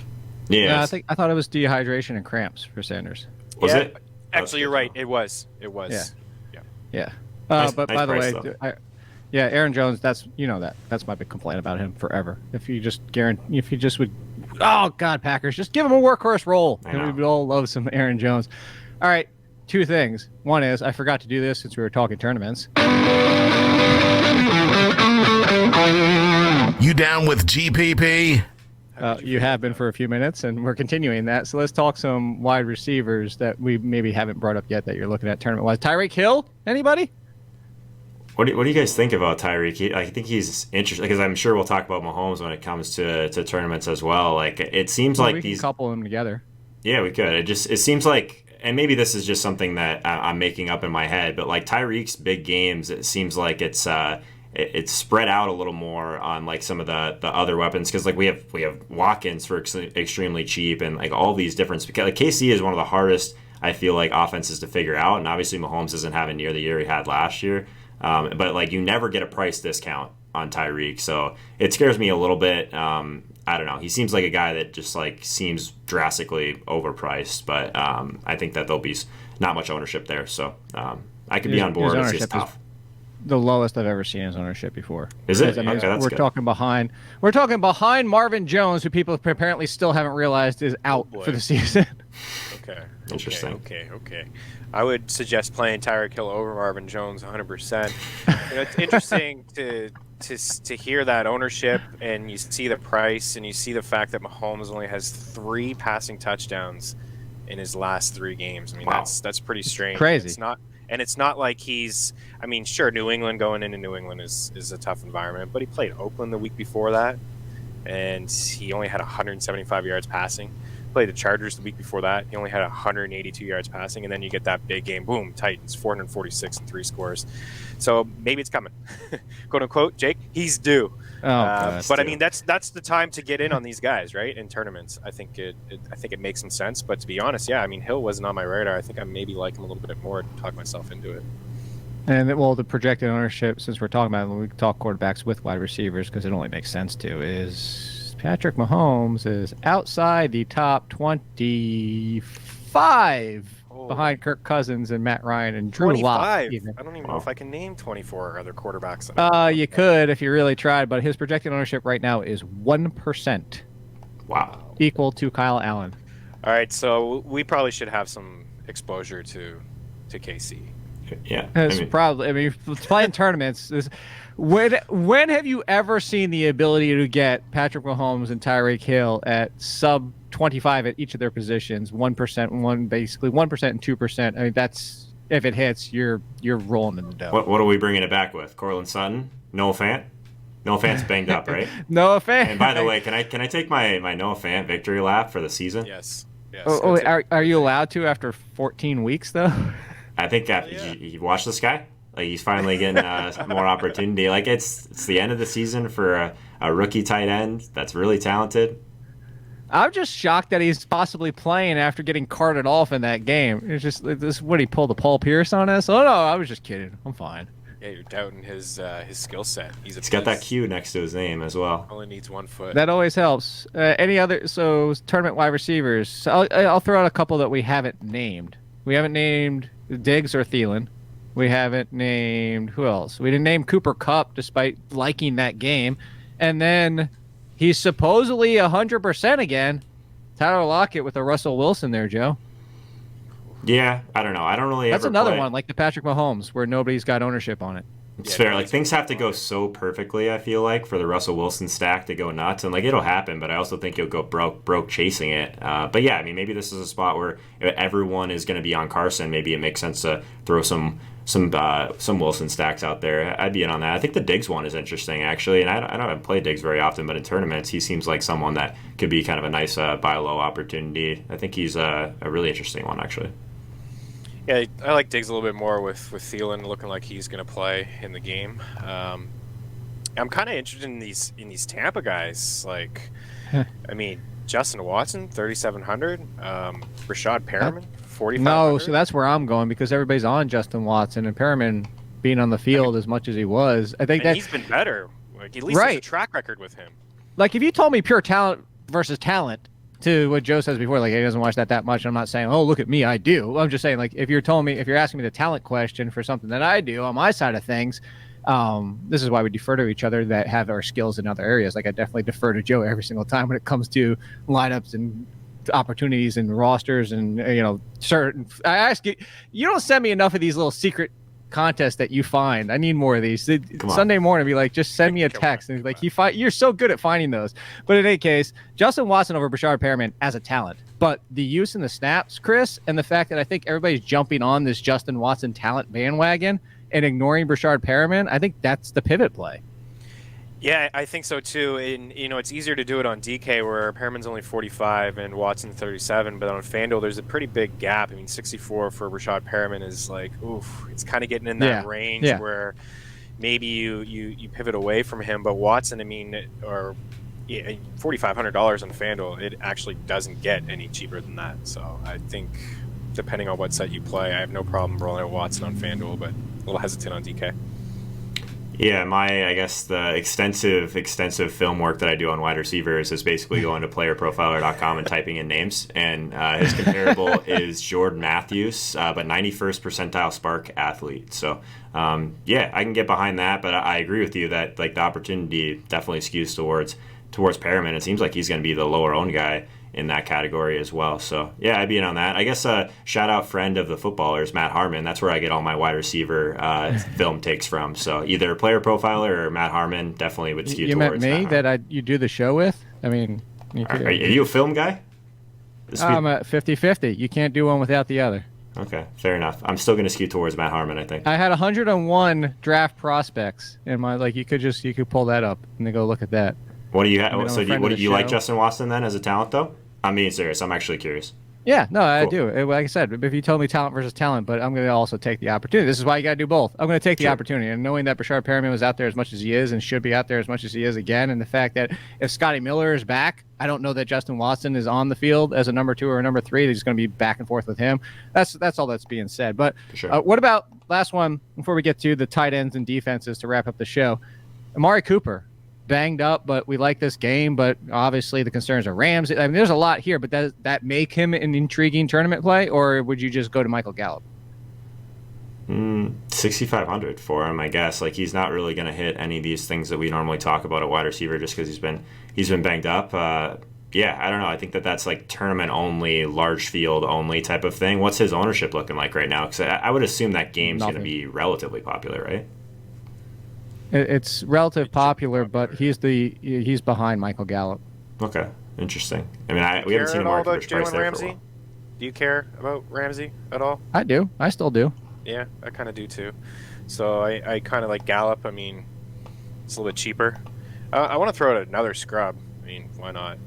Yeah, I thought it was dehydration and cramps for Sanders. Was it? Actually, you're right. It was. Yeah. Nice By the price, way, Aaron Jones. That's my big complaint about him forever. If you just would, oh God, Packers, just give him a workhorse role, and we would all love some Aaron Jones. All right, 2 things. One is I forgot to do this since we were talking tournaments. You down with GPP? You have been for a few minutes, and we're continuing that. So let's talk some wide receivers that we maybe haven't brought up yet that you're looking at tournament-wise. Tyreek Hill, anybody? What do you guys think about Tyreek? I think he's interesting because I'm sure we'll talk about Mahomes when it comes to tournaments as well. Like it seems like we can couple them together. Yeah, we could. It seems like, and maybe this is just something that I'm making up in my head, but like Tyreek's big games, it seems like it's spread out a little more on like some of the other weapons, because like we have Watkins for extremely cheap, and like all these different, because like KC is one of the hardest, I feel like, offenses to figure out, and obviously Mahomes isn't having near the year he had last year, but like you never get a price discount on Tyreek, so it scares me a little bit. I don't know. He seems like a guy that just like seems drastically overpriced, but I think that there'll be not much ownership there, so I could be on board. It's just tough. The lowest I've ever seen his ownership before. Is it? I mean, okay, we're talking behind Marvin Jones, who people apparently still haven't realized is out for the season. Okay. Interesting. Okay. I would suggest playing Tyreek Hill over Marvin Jones 100%. It's interesting to hear that ownership, and you see the price, and you see the fact that Mahomes only has 3 passing touchdowns in his last 3 games. I mean, that's pretty strange. Crazy. It's not like he's, I mean, sure, New England, going into New England is a tough environment, but he played Oakland the week before that, and he only had 175 yards passing. Played the Chargers the week before that. He only had 182 yards passing, and then you get that big game, boom, Titans, 446 and 3 scores. So maybe it's coming. Quote unquote, Jake, he's due. But I mean, that's the time to get in on these guys, right? In tournaments, I think it makes some sense. But to be honest, yeah, I mean, Hill wasn't on my radar. I think I maybe like him a little bit more to talk myself into it. And the projected ownership, since we're talking about it, when we talk quarterbacks with wide receivers, because it only makes sense to, is Patrick Mahomes is outside the top 25. behind Kirk Cousins and Matt Ryan and Drew Lock. I don't even know if I can name 24 other quarterbacks. You could if you really tried, but his projected ownership right now is 1%. Wow. Equal to Kyle Allen. All right, so we probably should have some exposure to KC. Yeah. Probably. Playing tournaments. When have you ever seen the ability to get Patrick Mahomes and Tyreek Hill at sub 25 at each of their positions? 1%, basically 1% and 2%. I mean, that's if it hits, you're rolling in the dough. What are we bringing it back with? Cortland Sutton, Noah Fant. Noah Fant's banged up, right? Noah Fant. And by the way, can I take my Noah Fant victory lap for the season? Yes. Are you allowed to after 14 weeks though? I think you watch this guy. Like he's finally getting more opportunity. Like it's the end of the season for a rookie tight end that's really talented. I'm just shocked that he's possibly playing after getting carted off in that game. It's just this. What he pulled a Paul Pierce on us? Oh no, I was just kidding. I'm fine. Yeah, you're doubting his skill set. He's got that Q next to his name as well. Only needs 1 foot. That always helps. Any other tournament wide receivers? So I'll throw out a couple that we haven't named. We haven't named Diggs or Thielen. We haven't named who else? We didn't name Cooper Kupp despite liking that game. And then he's supposedly 100% again. Tyler Lockett with a Russell Wilson there, Joe. Yeah, I don't know. I don't really. That's another one like the Patrick Mahomes where nobody's got ownership on it. It's fair. Like things have to go so perfectly. I feel like for the Russell Wilson stack to go nuts, and like it'll happen. But I also think you'll go broke chasing it. But yeah, I mean, maybe this is a spot where everyone is going to be on Carson. Maybe it makes sense to throw some Wilson stacks out there. I'd be in on that. I think the Diggs one is interesting actually, and I don't play Diggs very often, but in tournaments he seems like someone that could be kind of a nice buy low opportunity. I think he's a really interesting one actually. Yeah, I like Diggs a little bit more with Thielen looking like he's going to play in the game. I'm kind of interested in these Tampa guys. Like, I mean, Justin Watson, 3,700. Rashad Perriman, 4,500. No, so that's where I'm going because everybody's on Justin Watson and Perriman being on the field as much as he was. I think that he's been better. Like at least there's a track record with him. Like if you told me pure talent versus talent. To what Joe says before, like he doesn't watch that much. I'm not saying, oh, look at me, I do. I'm just saying, like, if you're asking me the talent question for something that I do on my side of things, this is why we defer to each other that have our skills in other areas. Like I definitely defer to Joe every single time when it comes to lineups and opportunities and rosters and certain. I ask you, you don't send me enough of these little secret contests that you find. I need more of these. Sunday morning, be like, just send me a text and like you're so good at finding those. But in any case, Justin Watson over Rashad Perriman as a talent, but the use in the snaps, Chris, and the fact that I think everybody's jumping on this Justin Watson talent bandwagon and ignoring Rashad Perriman, I think that's the pivot play. Yeah, I think so too. And it's easier to do it on DK where Perriman's only 45 and Watson 37, but on FanDuel there's a pretty big gap. I mean, 64 for Rashad Perriman is like, oof, it's kind of getting in that range where maybe you pivot away from him. But Watson, I mean, or $4,500 on FanDuel, it actually doesn't get any cheaper than that. So I think depending on what set you play, I have no problem rolling out Watson on FanDuel, but a little hesitant on DK. Yeah, I guess the extensive film work that I do on wide receivers is basically going to playerprofiler.com and typing in names. And his comparable is Jordan Matthews, but 91st percentile Spark athlete. So, yeah, I can get behind that. But I agree with you that like the opportunity definitely skews towards Perriman. It seems like he's going to be the lower owned guy in that category as well. So yeah, I'd be in on that. I guess shout out friend of the footballers, Matt Harmon. That's where I get all my wide receiver film takes from. So either Player Profiler or Matt Harmon definitely would skew towards You met me that you do the show with? I mean, are you a film guy? I'm at 50-50. You can't do one without the other. Okay, fair enough. I'm still going to skew towards Matt Harmon, I think. I had 101 draft prospects in my you could pull that up and then go look at that. What do you have? So do you like Justin Watson then as a talent though? I'm being serious. I'm actually curious. Yeah, no, I do. Like I said, if you told me talent versus talent, but I'm going to also take the opportunity. This is why you got to do both. I'm going to take the opportunity. And knowing that Rashad Perriman was out there as much as he is and should be out there as much as he is again, and the fact that if Scotty Miller is back, I don't know that Justin Watson is on the field as a number 2 or a number 3. He's going to be back and forth with him. That's all that's being said. But what about last one before we get to the tight ends and defenses to wrap up the show? Amari Cooper. banged up, but we like this game. But obviously the concerns are Ramsey. I mean, there's a lot here, but does that make him an intriguing tournament play, or would you just go to Michael Gallup? 6,500 for him, I guess. Like, he's not really going to hit any of these things that we normally talk about at wide receiver just because he's been banged up. Yeah, I don't know. I think that's like tournament only, large field only type of thing. What's his ownership looking like right now? Because I would assume that game's going to be relatively popular, right? It's relatively popular, but he's behind Michael Gallup. Okay, interesting. I mean, we haven't seen a market price there for a while. Do you care about Ramsey at all? I do. I still do. Yeah, I kind of do too. So I kind of like Gallup. I mean, it's a little bit cheaper. I want to throw out another scrub. I mean, why not?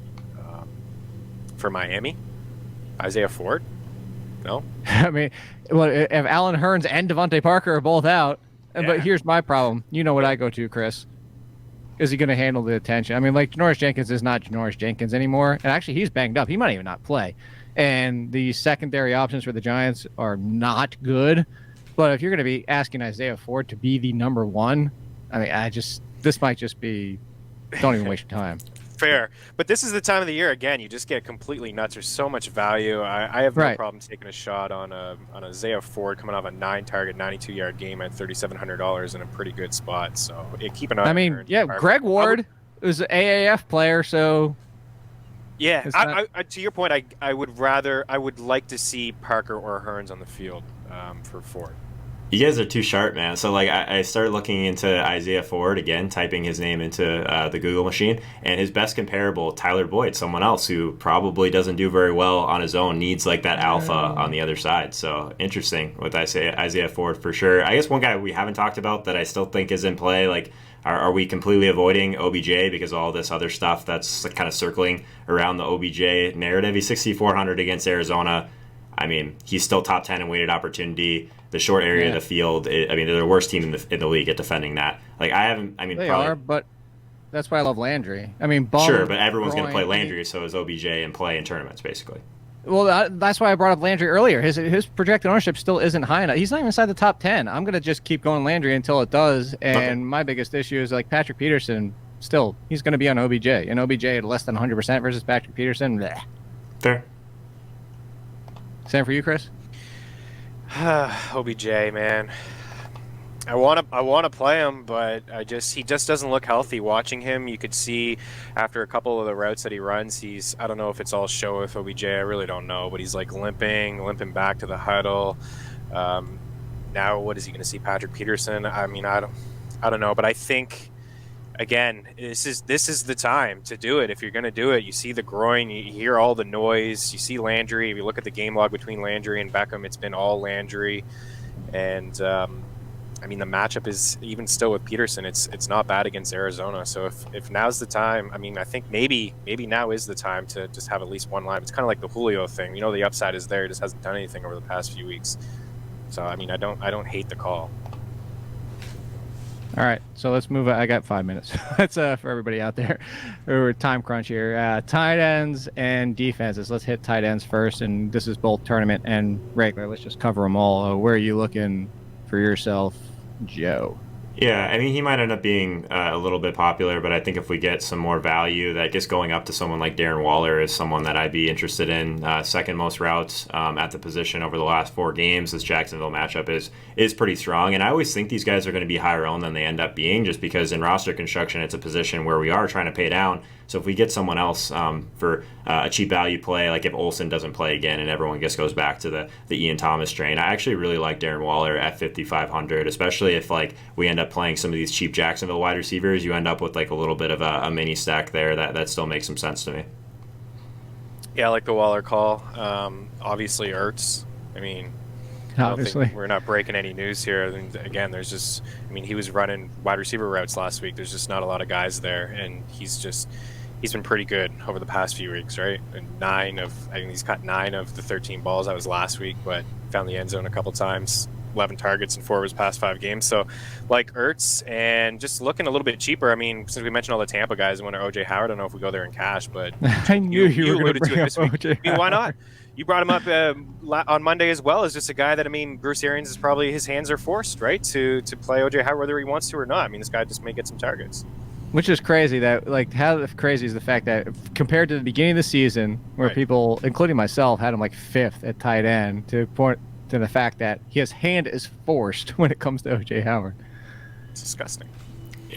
For Miami, Isaiah Ford? No? I mean, well, if Allen Hurns and Devontae Parker are both out, Yeah. but here's my problem. You know what I go to, Chris. Is he going to handle the attention? I mean, like, Janoris Jenkins is not Janoris Jenkins anymore. And actually, he's banged up. He might even not play. And the secondary options for the Giants are not good. But if you're going to be asking Isaiah Ford to be the number one, I mean, this might just be, don't even waste your time. Fair. But this is the time of the year, again, you just get completely nuts. There's so much value. I have no problem taking a shot on Isaiah Ford coming off a 9-target, 92-yard game at $3,700 in a pretty good spot. So keep an eye on mean, yeah, Greg Ward was an AAF player, so... Yeah, I, to your point, I would like to see Parker or Hurns on the field for Ford. You guys are too sharp, man. So, like, I started looking into Isaiah Ford again, typing his name into the Google machine, and his best comparable, Tyler Boyd, someone else who probably doesn't do very well on his own, needs, like, that alpha on the other side. So, interesting with Isaiah Ford for sure. I guess one guy we haven't talked about that I still think is in play, like, are we completely avoiding OBJ because of all this other stuff that's kind of circling around the OBJ narrative? He's 6,400 against Arizona. I mean, he's still top 10 in weighted opportunity. The short area of the field, they're the worst team in the league at defending that. Like, they are, but that's why I love Landry. I mean, sure, but everyone's going to play Landry, so is OBJ and play in tournaments, basically. Well, that's why I brought up Landry earlier. His projected ownership still isn't high enough. He's not even inside the top 10. I'm going to just keep going Landry until it does. And my biggest issue is, like, Patrick Peterson, still, he's going to be on OBJ. And OBJ at less than 100% versus Patrick Peterson, bleh. Fair. Same for you, Chris? OBJ, man. I want to play him, but he just doesn't look healthy. Watching him, you could see after a couple of the routes that he runs, I don't know if it's all show with OBJ. I really don't know, but he's like limping back to the huddle. Now, what is he going to see? Patrick Peterson? I mean, I don't know, but I think, again, this is the time to do it. If you're going to do it, you see the groin, you hear all the noise, you see Landry. If you look at the game log between Landry and Beckham, it's been all Landry. And, I mean, the matchup is, even still with Peterson, it's not bad against Arizona. So if now's the time, I mean, I think maybe now is the time to just have at least one line. It's kind of like the Julio thing. You know, the upside is there. He just hasn't done anything over the past few weeks. So, I mean, I don't hate the call. All right, so let's move. I got 5 minutes. That's for everybody out there. We're time crunch here. Tight ends and defenses. Let's hit tight ends first, and this is both tournament and regular. Let's just cover them all. Where are you looking for yourself, Joe? Yeah, I mean, he might end up being a little bit popular, but I think if we get some more value, that just going up to someone like Darren Waller is someone that I'd be interested in. Second most routes at the position over the last 4 games. This Jacksonville matchup is pretty strong, and I always think these guys are going to be higher owned than they end up being, just because in roster construction, it's a position where we are trying to pay down. So if we get someone else for a cheap value play, like if Olson doesn't play again and everyone just goes back to the Ian Thomas train, I actually really like Darren Waller at 5,500, especially if like we end up playing some of these cheap Jacksonville wide receivers. You end up with like a little bit of a mini stack there that still makes some sense to me. Yeah, I like the Waller call. Obviously, Ertz. I mean, I don't think we're not breaking any news here. And again, he was running wide receiver routes last week. There's just not a lot of guys there, and he's been pretty good over the past few weeks, right? And he's caught 9 of the 13 balls. That was last week, but found the end zone a couple times. 11 targets in 4 of his past 5 games. So, like Ertz, and just looking a little bit cheaper. I mean, since we mentioned all the Tampa guys, I wonder OJ Howard. I don't know if we go there in cash, but I knew you were going to bring up OJ. I mean, why not? You brought him up on Monday as well as just a guy that, I mean, Bruce Arians is probably, his hands are forced, right, to play OJ Howard whether he wants to or not. I mean, this guy just may get some targets. Which is crazy that, like, how crazy is the fact that compared to the beginning of the season, where people, including myself, had him like 5th at tight end, to point to the fact that his hand is forced when it comes to O.J. Howard. It's disgusting.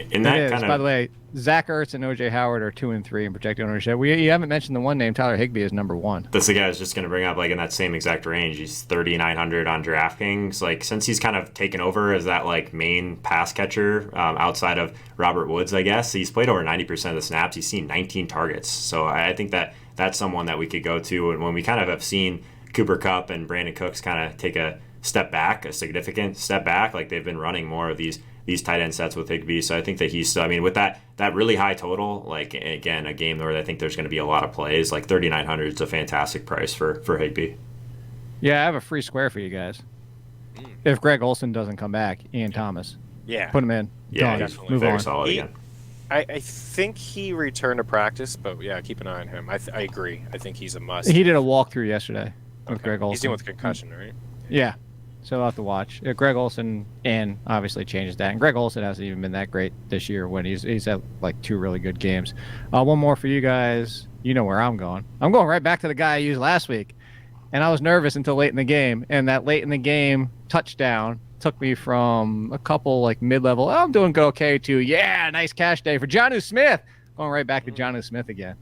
In that By the way, Zach Ertz and O.J. Howard are 2 and 3 in projected ownership. You haven't mentioned the one name. Tyler Higbee is number 1. That's the guy I was just going to bring up, like in that same exact range. He's 3,900 on DraftKings. Like, since he's kind of taken over as that like main pass catcher outside of Robert Woods, I guess he's played over 90% of the snaps. He's seen 19 targets. So I think that that's someone that we could go to. And when we kind of have seen Cooper Kupp and Brandon Cooks kind of take a step back, a significant step back, like they've been running more of these tight end sets with Higbee. So I think that he's still, I mean, with that really high total, like, again, a game where I think there's going to be a lot of plays, like 3,900 is a fantastic price for Higbee. Yeah, I have a free square for you guys. If Greg Olson doesn't come back, Ian Thomas. Yeah. Put him in. Yeah, definitely. move very on. solid again. I think he returned to practice, but yeah, keep an eye on him. I agree. I think he's a must. He did a walkthrough yesterday with Greg Olson. He's dealing with concussion, right? Yeah. So I'll have to watch. Greg Olson and obviously changes that. And Greg Olson hasn't even been that great this year when he's had like 2 really good games. One more for you guys. You know where I'm going. I'm going right back to the guy I used last week. And I was nervous until late in the game. And that late in the game touchdown took me from a couple like mid-level, oh, I'm doing good, okay, to, yeah, nice cash day for Jonnu Smith. Going right back to Jonnu Smith again.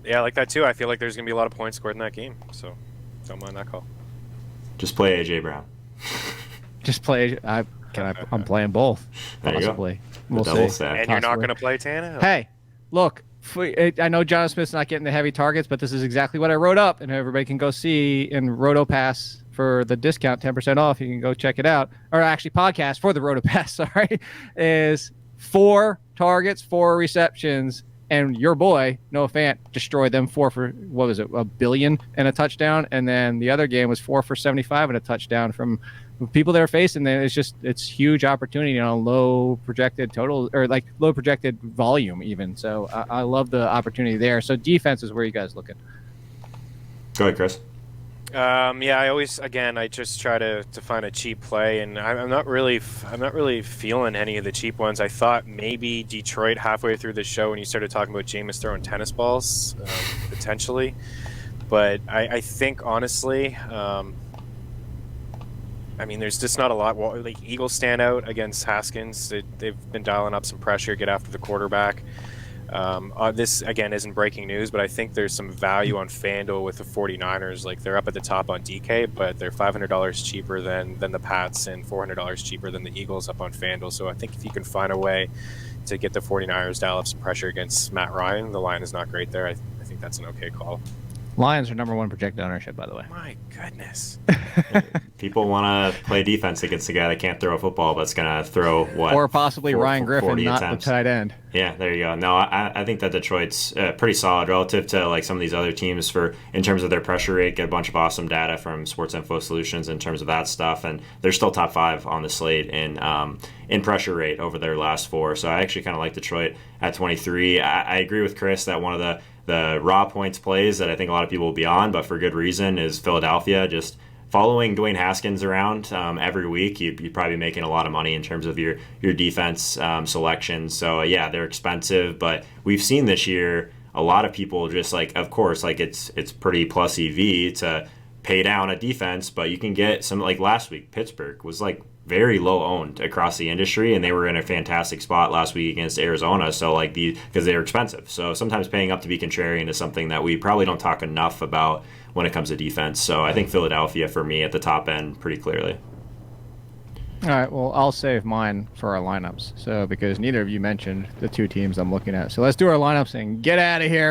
Yeah, I like that too. I feel like there's going to be a lot of points scored in that game. So don't mind that call. Just play A.J. Brown. Just play. I'm playing both. There Possibly. you go. We'll double see. stack. And you're not going to play Tannehill? Hey, look. I know Jonnu Smith's not getting the heavy targets, but this is exactly what I wrote up, and everybody can go see in RotoPass for the discount, 10% off. You can go check it out, or actually podcast for the RotoPass. Sorry, is 4 targets, 4 receptions. And your boy, Noah Fant, destroyed them 4 for, what was it, $1 billion and a touchdown. And then the other game was 4 for 75 and a touchdown from people they're facing. Then it's huge opportunity on a low projected total, or like low projected volume even. So I love the opportunity there. So defense is where you guys looking. Go ahead, Chris. Yeah, I just try to find a cheap play, and I'm not really feeling any of the cheap ones. I thought maybe Detroit halfway through the show when you started talking about Jameis throwing tennis balls, potentially, but I think honestly, I mean, there's just not a lot. Well, like Eagles stand out against Haskins. They've been dialing up some pressure, get after the quarterback. This, again, isn't breaking news, but I think there's some value on FanDuel with the 49ers. Like, they're up at the top on DK, but they're $500 cheaper than the Pats and $400 cheaper than the Eagles up on FanDuel. So I think if you can find a way to get the 49ers dial up some pressure against Matt Ryan, the line is not great there. I think that's an okay call. Lions are number 1 projected ownership, by the way. My goodness. People want to play defense against a guy that can't throw a football, but's going to throw what? Or possibly Ryan Griffin, not attempts. the tight end. Yeah, there you go. No, I think that Detroit's pretty solid relative to like some of these other teams in terms of their pressure rate. Get a bunch of awesome data from Sports Info Solutions in terms of that stuff, and they're still top 5 on the slate in pressure rate over their last 4. So I actually kind of like Detroit at 23. I agree with Chris that one of the raw points plays that I think a lot of people will be on, but for good reason, is Philadelphia. Just following Dwayne Haskins around every week, you'd probably be making a lot of money in terms of your defense selection. So yeah, they're expensive, but we've seen this year a lot of people just like, of course, like it's pretty plus EV to pay down a defense, but you can get some, like last week, Pittsburgh was like very low owned across the industry, and they were in a fantastic spot last week against Arizona. So like because they were expensive. So sometimes paying up to be contrarian is something that we probably don't talk enough about when it comes to defense. So I think Philadelphia for me at the top end pretty clearly. All right, well, I'll save mine for our lineups. So because neither of you mentioned the 2 teams I'm looking at. So let's do our lineups and get out of here.